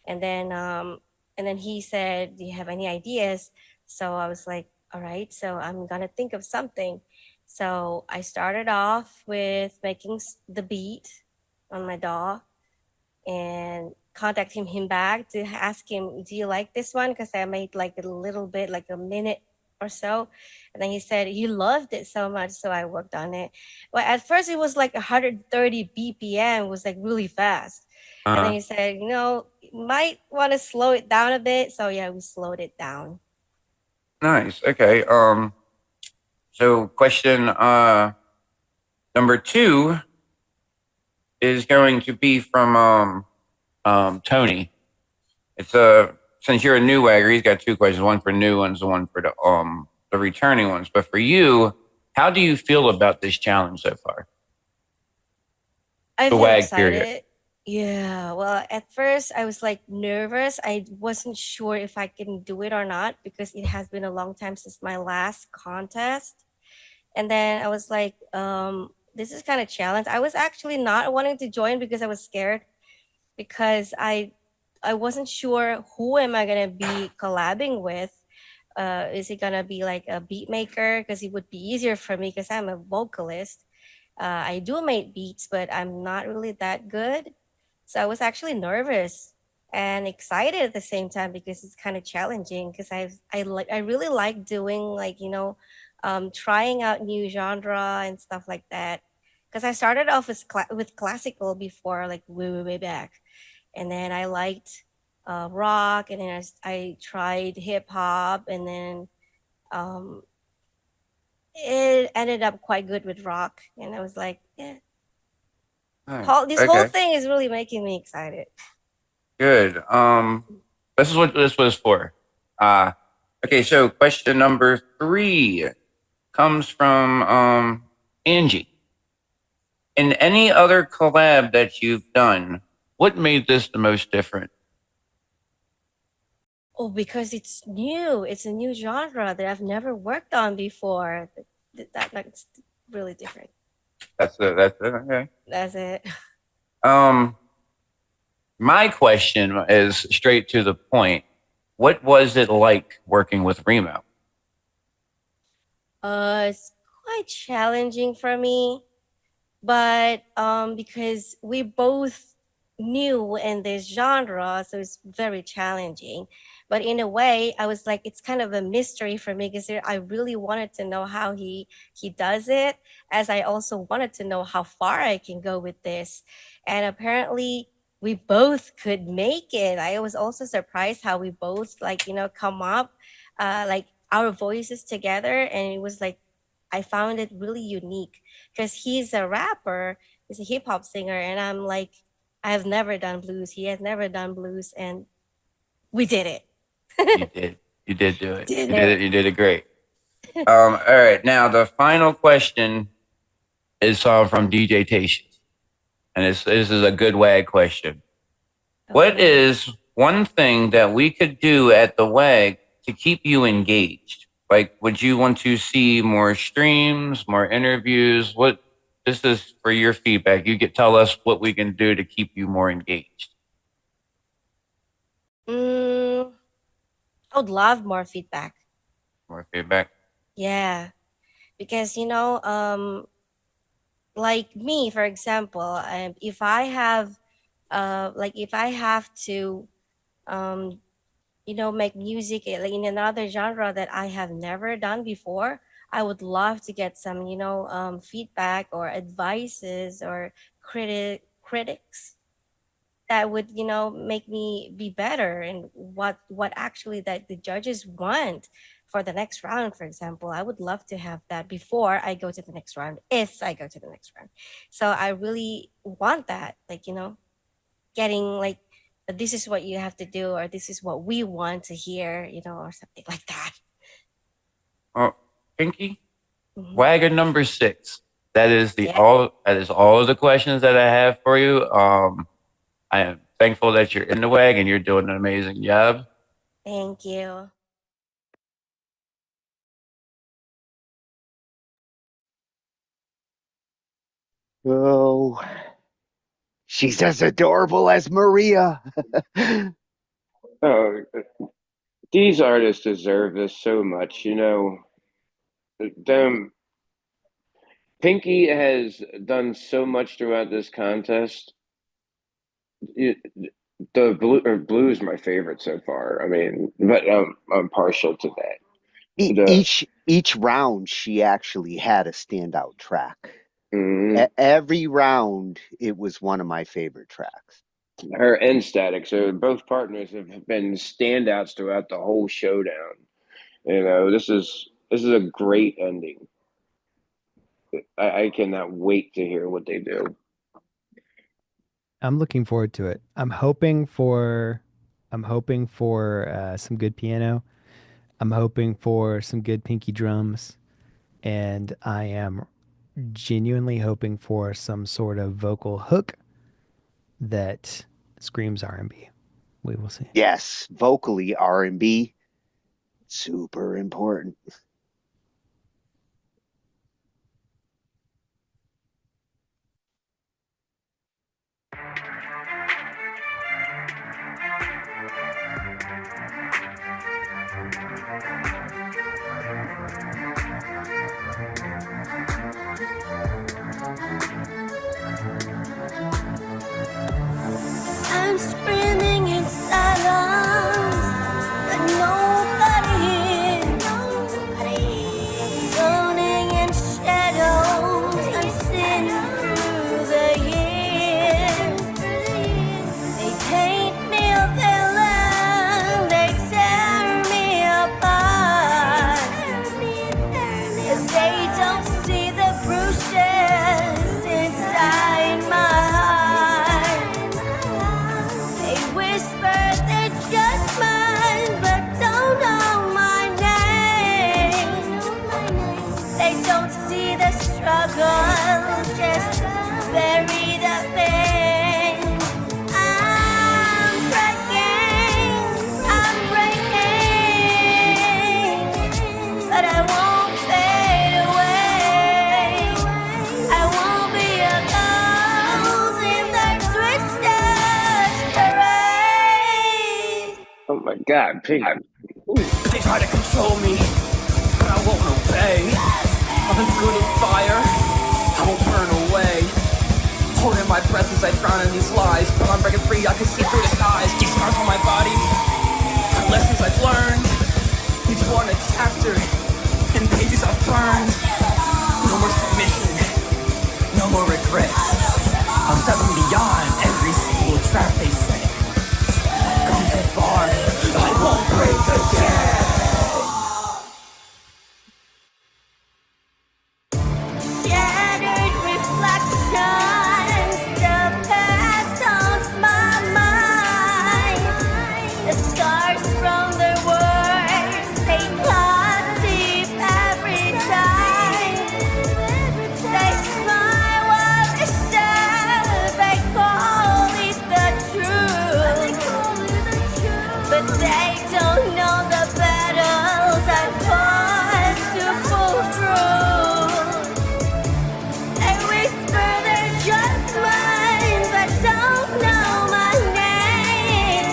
And then he said, do you have any ideas? So I was like, all right, so I'm going to think of something. So I started off with making the beat on my DAW and contacting him back to ask him, do you like this one? Because I made a little bit, a minute or so. And then he said he loved it so much, so I worked on it. Well, at first it was 130 BPM, was really fast. And then he said, you might want to slow it down a bit. So yeah, we slowed it down. Nice. Okay. So question number 2 is going to be from Tony. It's since you're a new wagger, he's got 2 questions, one for new ones and one for the returning ones. But for you, how do you feel about this challenge so far? I The feel WAG excited. period. Yeah, well, at first I was nervous. I wasn't sure if I can do it or not because it has been a long time since my last contest. And then I was like, this is kind of challenge. I was actually not wanting to join because I was scared, because I wasn't sure who am I gonna be collabing with. Is it gonna be a beat maker? Because it would be easier for me because I'm a vocalist. I do make beats, but I'm not really that good. So I was actually nervous and excited at the same time because it's kind of challenging, because I really like doing trying out new genre and stuff like that. Because I started off with classical before, way back. And then I liked rock, and then I tried hip hop, and then it ended up quite good with rock. And I was like, yeah. This whole thing is really making me excited. Good. This is what this was for. Okay, so question number 3 comes from Angie. In any other collab that you've done, what made this the most different? Oh, because it's new. It's a new genre that I've never worked on before. That's really different. That's it. Okay. That's it. My question is straight to the point. What was it like working with Remo? It's quite challenging for me but because we both new in this genre, so it's very challenging. But in a way, I was like, it's kind of a mystery for me because I really wanted to know how he does it, as I also wanted to know how far I can go with this. And apparently we both could make it. I was also surprised how we both like, come up like our voices together, and it was like I found it really unique because he's a rapper, he's a hip hop singer, and I'm like, I've never done blues. He has never done blues, and we did it. You did. You did do it. Did You did it. it. You did it great. All right. Now the final question is from DJ Tatious, and this is a good WAG question. What is one thing that we could do at the WAG to keep you engaged? Like, would you want to see more streams, more interviews? This is for your feedback. You could tell us what we can do to keep you more engaged. I would love more feedback. More feedback. Yeah, because like me, for example, if I have to make music in another genre that I have never done before, I would love to get some feedback or advices or critics that would make me be better, and what actually that the judges want for the next round. For example, I would love to have that before I go to the next round, if I go to the next round. So I really want that, getting like, this is what you have to do, or this is what we want to hear, or something like that. Oh, Pinky, Wagger number 6. That is all of the questions that I have for you. I am thankful that you're in the WAG and you're doing an amazing job. Thank you. Oh, she's as adorable as Maria. Oh, these artists deserve this so much. Them. Pinky has done so much throughout this contest. The blue is my favorite so far. I mean, but I'm partial to that. Each round, she actually had a standout track. Mhm. Every round, it was one of my favorite tracks. Her and Static, so both partners have been standouts throughout the whole showdown. This is a great ending. I cannot wait to hear what they do. I'm looking forward to it. I'm hoping for some good piano. I'm hoping for some good Pinky drums, and I am genuinely hoping for some sort of vocal hook that screams R&B. We will see. Yes, vocally R&B, super important. I'm screaming in silence, but nobody hears. Zoning in shadows, unseen through the years. They paint me a villain, they tear me apart. 'Cause they don't see the bruises inside my heart. They whisper they're just mine, but don't know my name. They don't see the struggle, just bury the pain. I'm breaking, but I won't fade away. I won't be a ghost in their twisted charade. Oh my God, Pinky! They try to control me, but I won't obey. I've been through the fire, I won't burn away. my breath as I drown in these lies. But I'm breaking free, I can see through the skies. These scars on my body, lessons I've learned. Each one a chapter, and pages I've burned. No more submission, no more regrets. I'm stepping beyond every single trap they set. I've come too far, I won't break again. Shattered reflections, the past haunts my mind. The scars from their words, they cut deep every time. They smile while they stare, they call it the truth. But they don't know the battles I fought to pull through. They whisper their judgment, but don't know my name.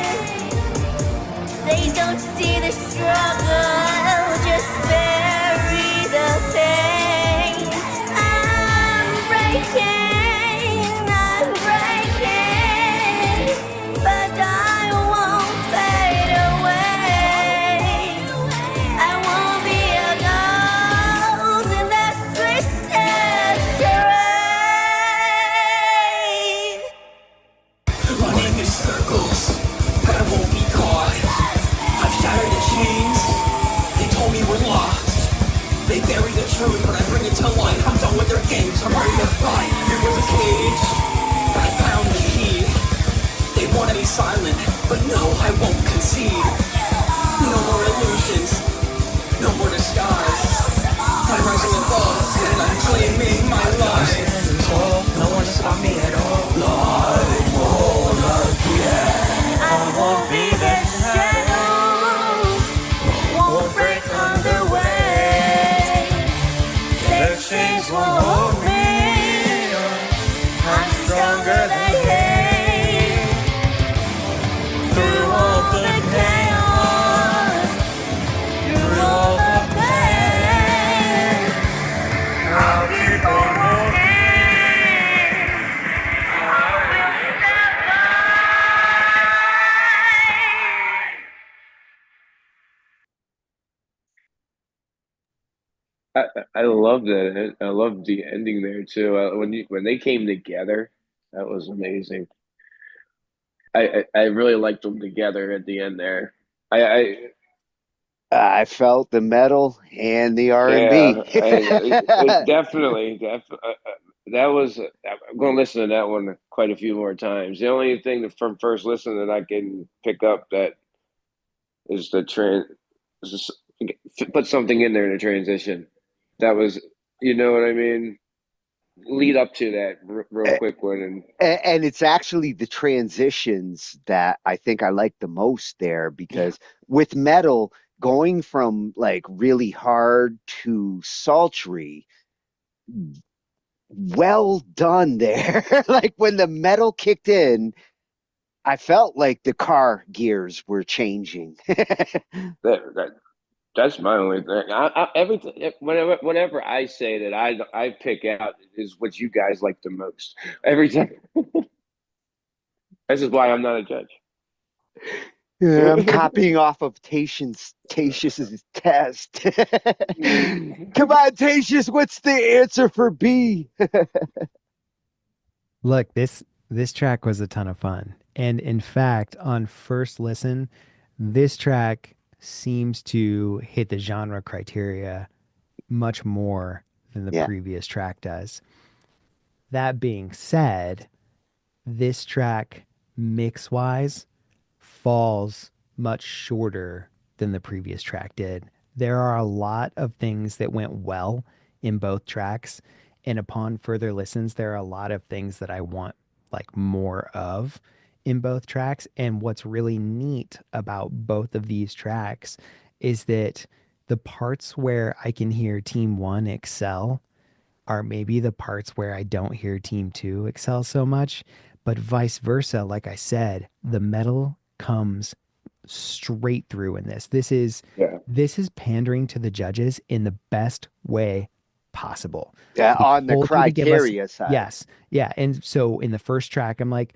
They don't see the struggle, just bury the pain. I'm breaking, but I won't fade away. I won't be a ghost in that twisted charade. Running in circles, but I won't be caught. I've shattered the chains, they told me we're lost. They bury the truth, but I bring it to light. I'm done with their games, I'm ready to fight. There was a cage, but I found the key. They wanna be silent, but no, I won't concede. No more illusions, no more disguise. I'm rising above, and I'm claiming my life. No one to stop me at all. Life won't again. I won't be the shadow, won't break under weight. Their chains won't hold me. I'm stronger than hate. Through all the chaos, through all the pain, I'll keep on walking. I love that. I love the ending there too. When they came together, that was amazing. I really liked them together at the end there. I I felt the metal and the yeah, R&B. it definitely that was. I'm going to listen to that one quite a few more times. The only thing that from first listen that I can pick up that is the is put something in there in the transition. That was, you know what I mean? Lead up to that real quick one, and And it's actually the transitions that I think I like the most there because with metal going from like really hard to sultry, well done there. Like when the metal kicked in, I felt like the car gears were changing. that that's my only thing. Everything whenever I say that I pick out is what you guys like the most every time. This is why I'm not a judge. Yeah, I'm copying off of Tatious's test. Come on, Tatious, what's the answer for B? Look, this track was a ton of fun. And in fact, on first listen, this track seems to hit the genre criteria much more than the Yeah. previous track does. That being said, this track mix wise falls much shorter than the previous track did. There are a lot of things that went well in both tracks, and upon further listens, there are a lot of things that I want like more of in both tracks. And what's really neat about both of these tracks is that the parts where I can hear Team 1 excel are maybe the parts where I don't hear Team 2 excel so much, but vice versa. Like I said, the metal comes straight through in this. This is pandering to the judges in the best way possible. They On the told you to give us criteria side. yes, yeah. And so in the first track, I'm like,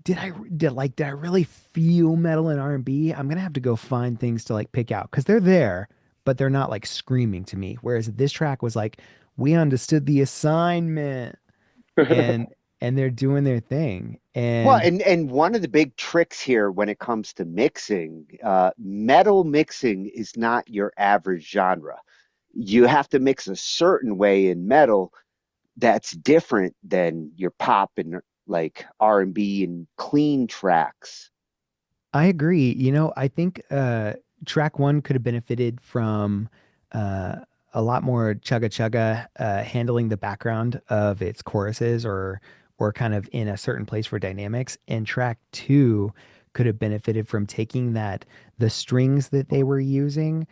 did I really feel metal and R&B? I'm gonna have to go find things to like pick out because they're there, but they're not like screaming to me. Whereas this track was like, we understood the assignment, and they're doing their thing. Well, And and one of the big tricks here when it comes to mixing, metal mixing is not your average genre. You have to mix a certain way in metal that's different than your pop and like R&B and clean tracks. I agree. I think track one could have benefited from uh, a lot more chugga chugga handling the background of its choruses or kind of in a certain place for dynamics. And track two could have benefited from taking the strings that they were using,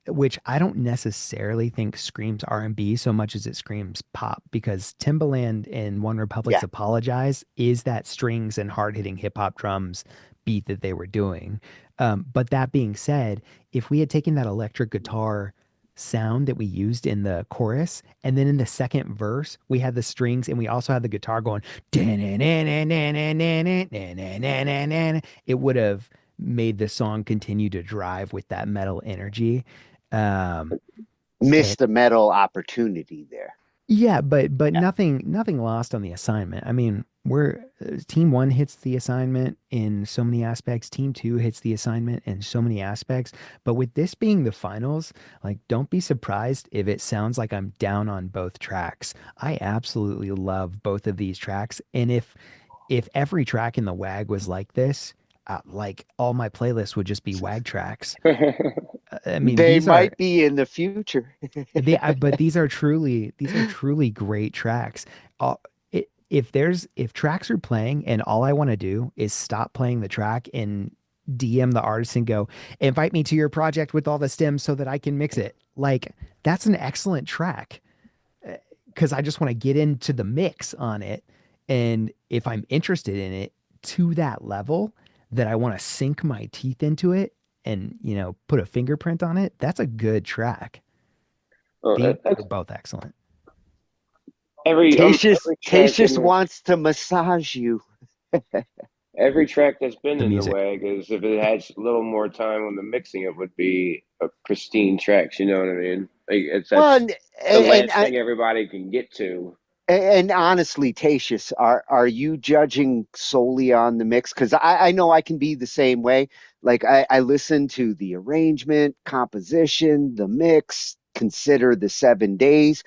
which I don't necessarily think screams R&B so much as it screams pop because Timbaland and One Republic's Yeah. Apologize is that strings and hard hitting hip hop drums beat that they were doing. But that being said, if we had taken that electric guitar sound that we used in the chorus, and then in the second verse, we had the strings and we also had the guitar going, it would have made the song continue to drive with that metal energy. Um, and Missed the metal opportunity there. yeah, but nothing lost on the assignment. I mean, we're team one hits the assignment in so many aspects. Team two hits the assignment in so many aspects. But with this being the finals, like, don't be surprised if it sounds like I'm down on both tracks. I absolutely love both of these tracks, and if every track in the WAG was like this, like all my playlists would just be WAG tracks. I mean, They these are might be in the future. but these are truly great tracks. Uh, if tracks are playing and all I want to do is stop playing the track and DM the artist and go, invite me to your project with all the stems so that I can mix it. Like, that's an excellent track because I just want to get into the mix on it. And if I'm interested in it to that level that I want to sink my teeth into it and, put a fingerprint on it, that's a good track. They're both excellent. Tatious every track Tatious in wants to massage you. every track that's been The in the music. WAG is if it had a little more time on the mixing, it would be a pristine tracks. You know what I mean? Like Well, that's the and, last thing everybody can get to. and honestly, Tatius, are you judging solely on the mix? Because I know I can be the same way. Like I listen to the arrangement, composition, the mix, consider the 7 days.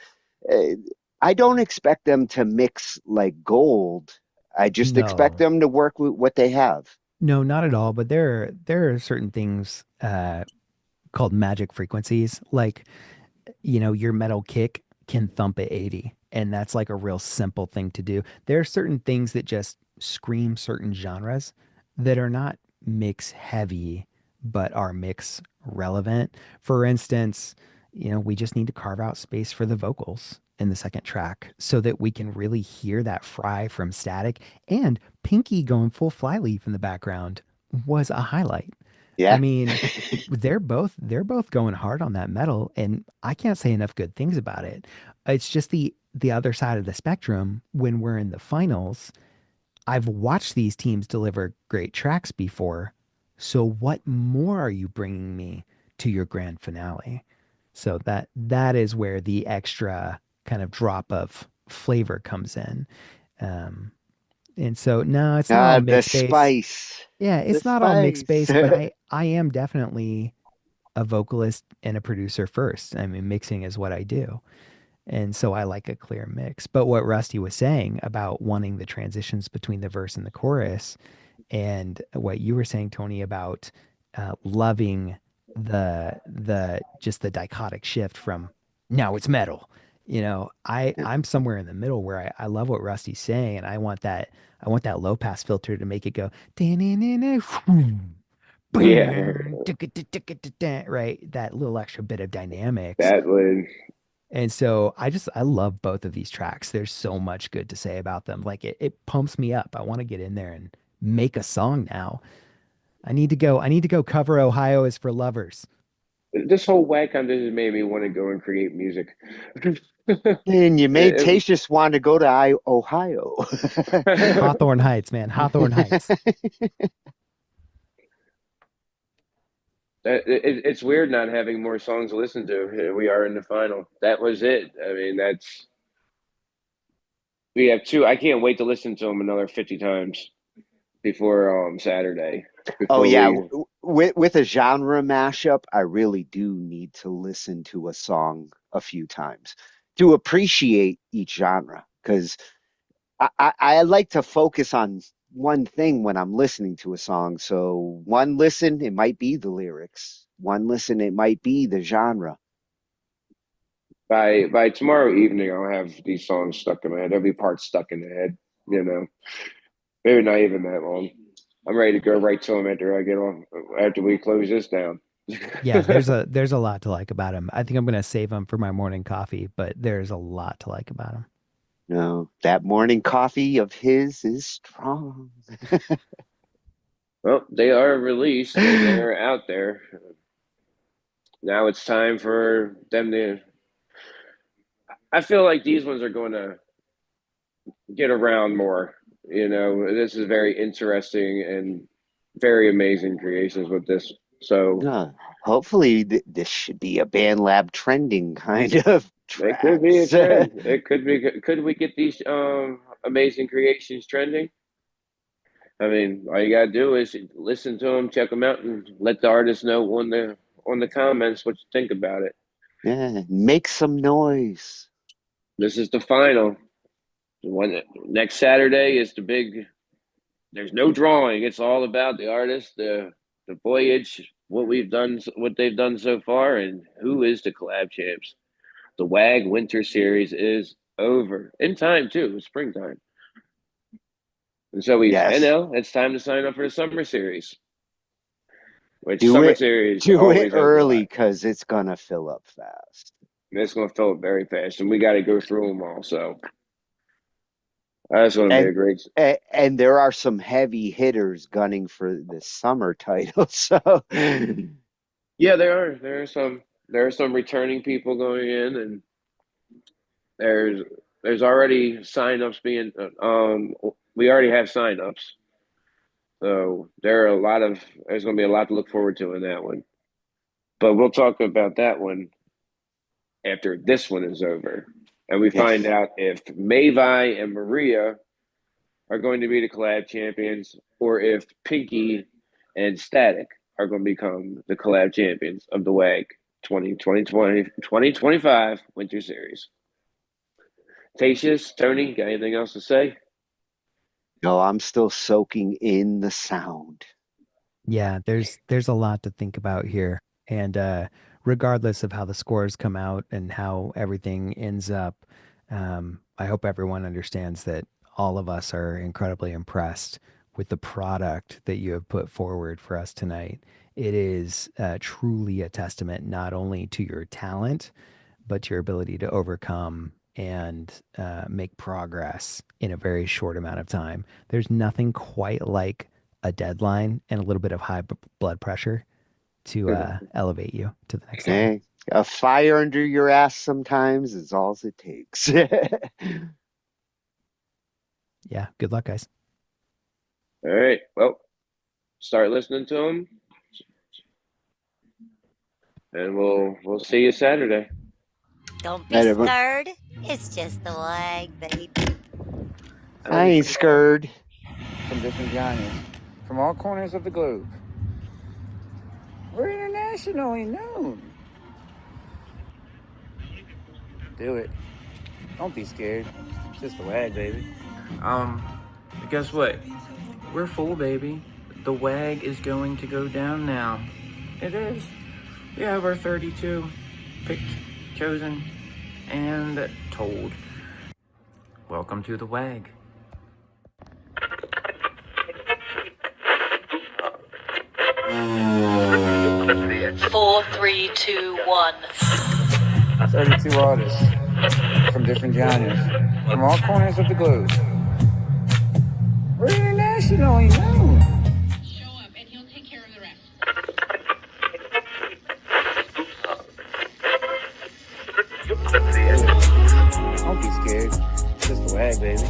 Uh, I don't expect them to mix like gold. I just expect No, them to work with what they have. no, not at all. But there are certain things called magic frequencies. Like, your metal kick can thump at 80, and that's like a real simple thing to do. There are certain things that just scream certain genres that are not mix heavy, but are mix relevant. For instance, we just need to carve out space for the vocals in the second track so that we can really hear that fry from Static, and Pinky going full flyleaf in the background was a highlight. I Yeah. mean, they're both going hard on that metal, and I can't say enough good things about it. It's just the other side of the spectrum when we're in the finals. I've watched these teams deliver great tracks before, so what more are you bringing me to your grand finale? So that is where the extra kind of drop of flavor comes in. Um, and so no, it's not all The mixed base. spice. Yeah, The it's not all mixed spice. bass, but I am definitely a vocalist and a producer first. I mean, mixing is what I do. And so I like a clear mix. But what Rusty was saying about wanting the transitions between the verse and the chorus, and what you were saying, Tony, about loving the just the dichotic shift from now it's metal. I'm somewhere in the middle where I love what Rusty's saying, and I want that low pass filter to make it go Yeah, right, that little extra bit of dynamics. that would. And so I love both of these tracks. There's so much good to say about them. Like, it pumps me up. I want to get in there and make a song now. I need to go cover Ohio is for lovers. this whole WAG competition made me want to go and create music. And you made It- Tatious want to go to Ohio. Hawthorne Heights, man. Hawthorne Heights. it's weird not having more songs to listen to. Here we are in the final. That was it. I mean, we have two. I can't wait to listen to them another 50 times before Saturday. Oh Before yeah, we with a genre mashup, I really do need to listen to a song a few times to appreciate each genre because I like to focus on one thing when I'm listening to a song. So one listen, it might be the lyrics. One listen, it might be the genre. by tomorrow evening, I'll have these songs stuck in my head. There'll be parts stuck in the head. You know, maybe not even that long. I'm ready to go right to them after I get on. After we close this down. Yeah, there's a lot to like about him. I think I'm gonna save him for my morning coffee, but there's a lot to like about him. No, that morning coffee of his is strong. Well, they are released and they're out there. Now it's time for them to. I feel like these ones are going to get around more. You know, this is very interesting and very amazing creations with this. So Yeah, hopefully this should be a band lab trending kind of it could be a tracks. trend. It could be. Could we get these amazing creations trending? I mean, all you gotta do is listen to them, check them out, and let the artist know on the comments what you think about it. Yeah, make some noise. This is the final. Next Saturday is the big. There's no drawing. It's all about the artist, the voyage, what we've done, what they've done so far, and who is the collab champs. The WAG Winter Series is over in time too. It's springtime, and so Yes. it's time to sign up for the Summer Series. Which Do Summer it, Series do it always has a early lot. because it's gonna fill up fast. It's going to fill up very fast, and we got to go through them all. So that's going to be a great. And there are some heavy hitters gunning for the summer title. So Yeah, there are some returning people going in, and there's already signups being we already have signups. So there's going to be a lot to look forward to in that one. But we'll talk about that one after this one is over. And we find out if Mayvai and Maria are going to be the collab champions or if Pinky and Static are going to become the collab champions of the WAG 2025 Winter Series. Tatious, Tony, got anything else to say? no, I'm still soaking in the sound. Yeah, there's a lot to think about here. And regardless of how the scores come out and how everything ends up, I hope everyone understands that all of us are incredibly impressed with the product that you have put forward for us tonight. It is truly a testament not only to your talent, but to your ability to overcome and make progress in a very short amount of time. There's nothing quite like a deadline and a little bit of high blood pressure to elevate you to the next level. Hey, a fire under your ass sometimes is all it takes. Yeah, good luck, guys. All right. Well, start listening to them, and we'll see you Saturday. Don't be scared. It's just the WAG, baby. I ain't scared. From different genres, from all corners of the globe. We're internationally known. Do it. Don't be scared. It's just the WAG, baby. Guess what? We're full, baby. The WAG is going to go down now. It is. We have our 32 picked, chosen, and told. Welcome to the WAG. Four, three, two, one. 32 artists from different genres, from all corners of the globe. We're internationally known. Show up and he'll take care of the rest. Don't be scared. It's just the WAG, baby.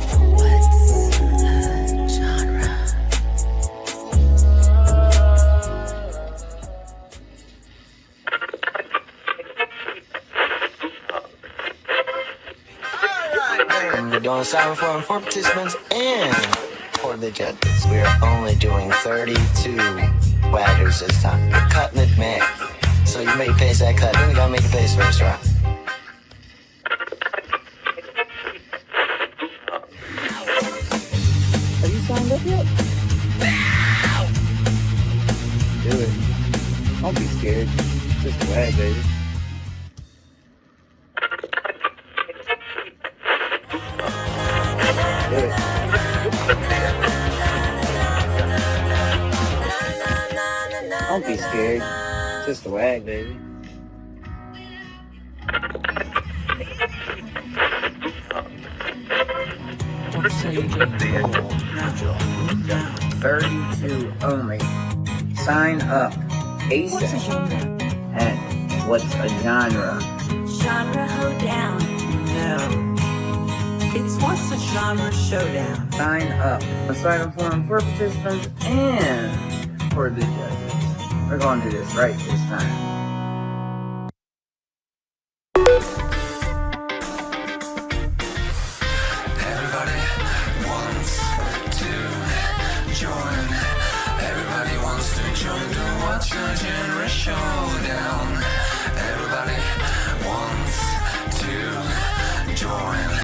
We're doing silent form for participants and for the judges. We are only doing 32 waggers this time. We're cutting it mad. So you make pace that cut, then you gotta make the pace first round. Have you signed up yet? Do it. Don't be scared. It's just the WAG, baby. 'Don't be scared. It's just the WAG, baby. Natural. 32 only. Sign up ASAP. And what's a genre? Genre hoedown. No. It's what's a genre showdown. Sign up. A silent forum for participants and for the judges. We're going to do this right this time. Everybody wants to join. Everybody wants to join the What's Your Genre show.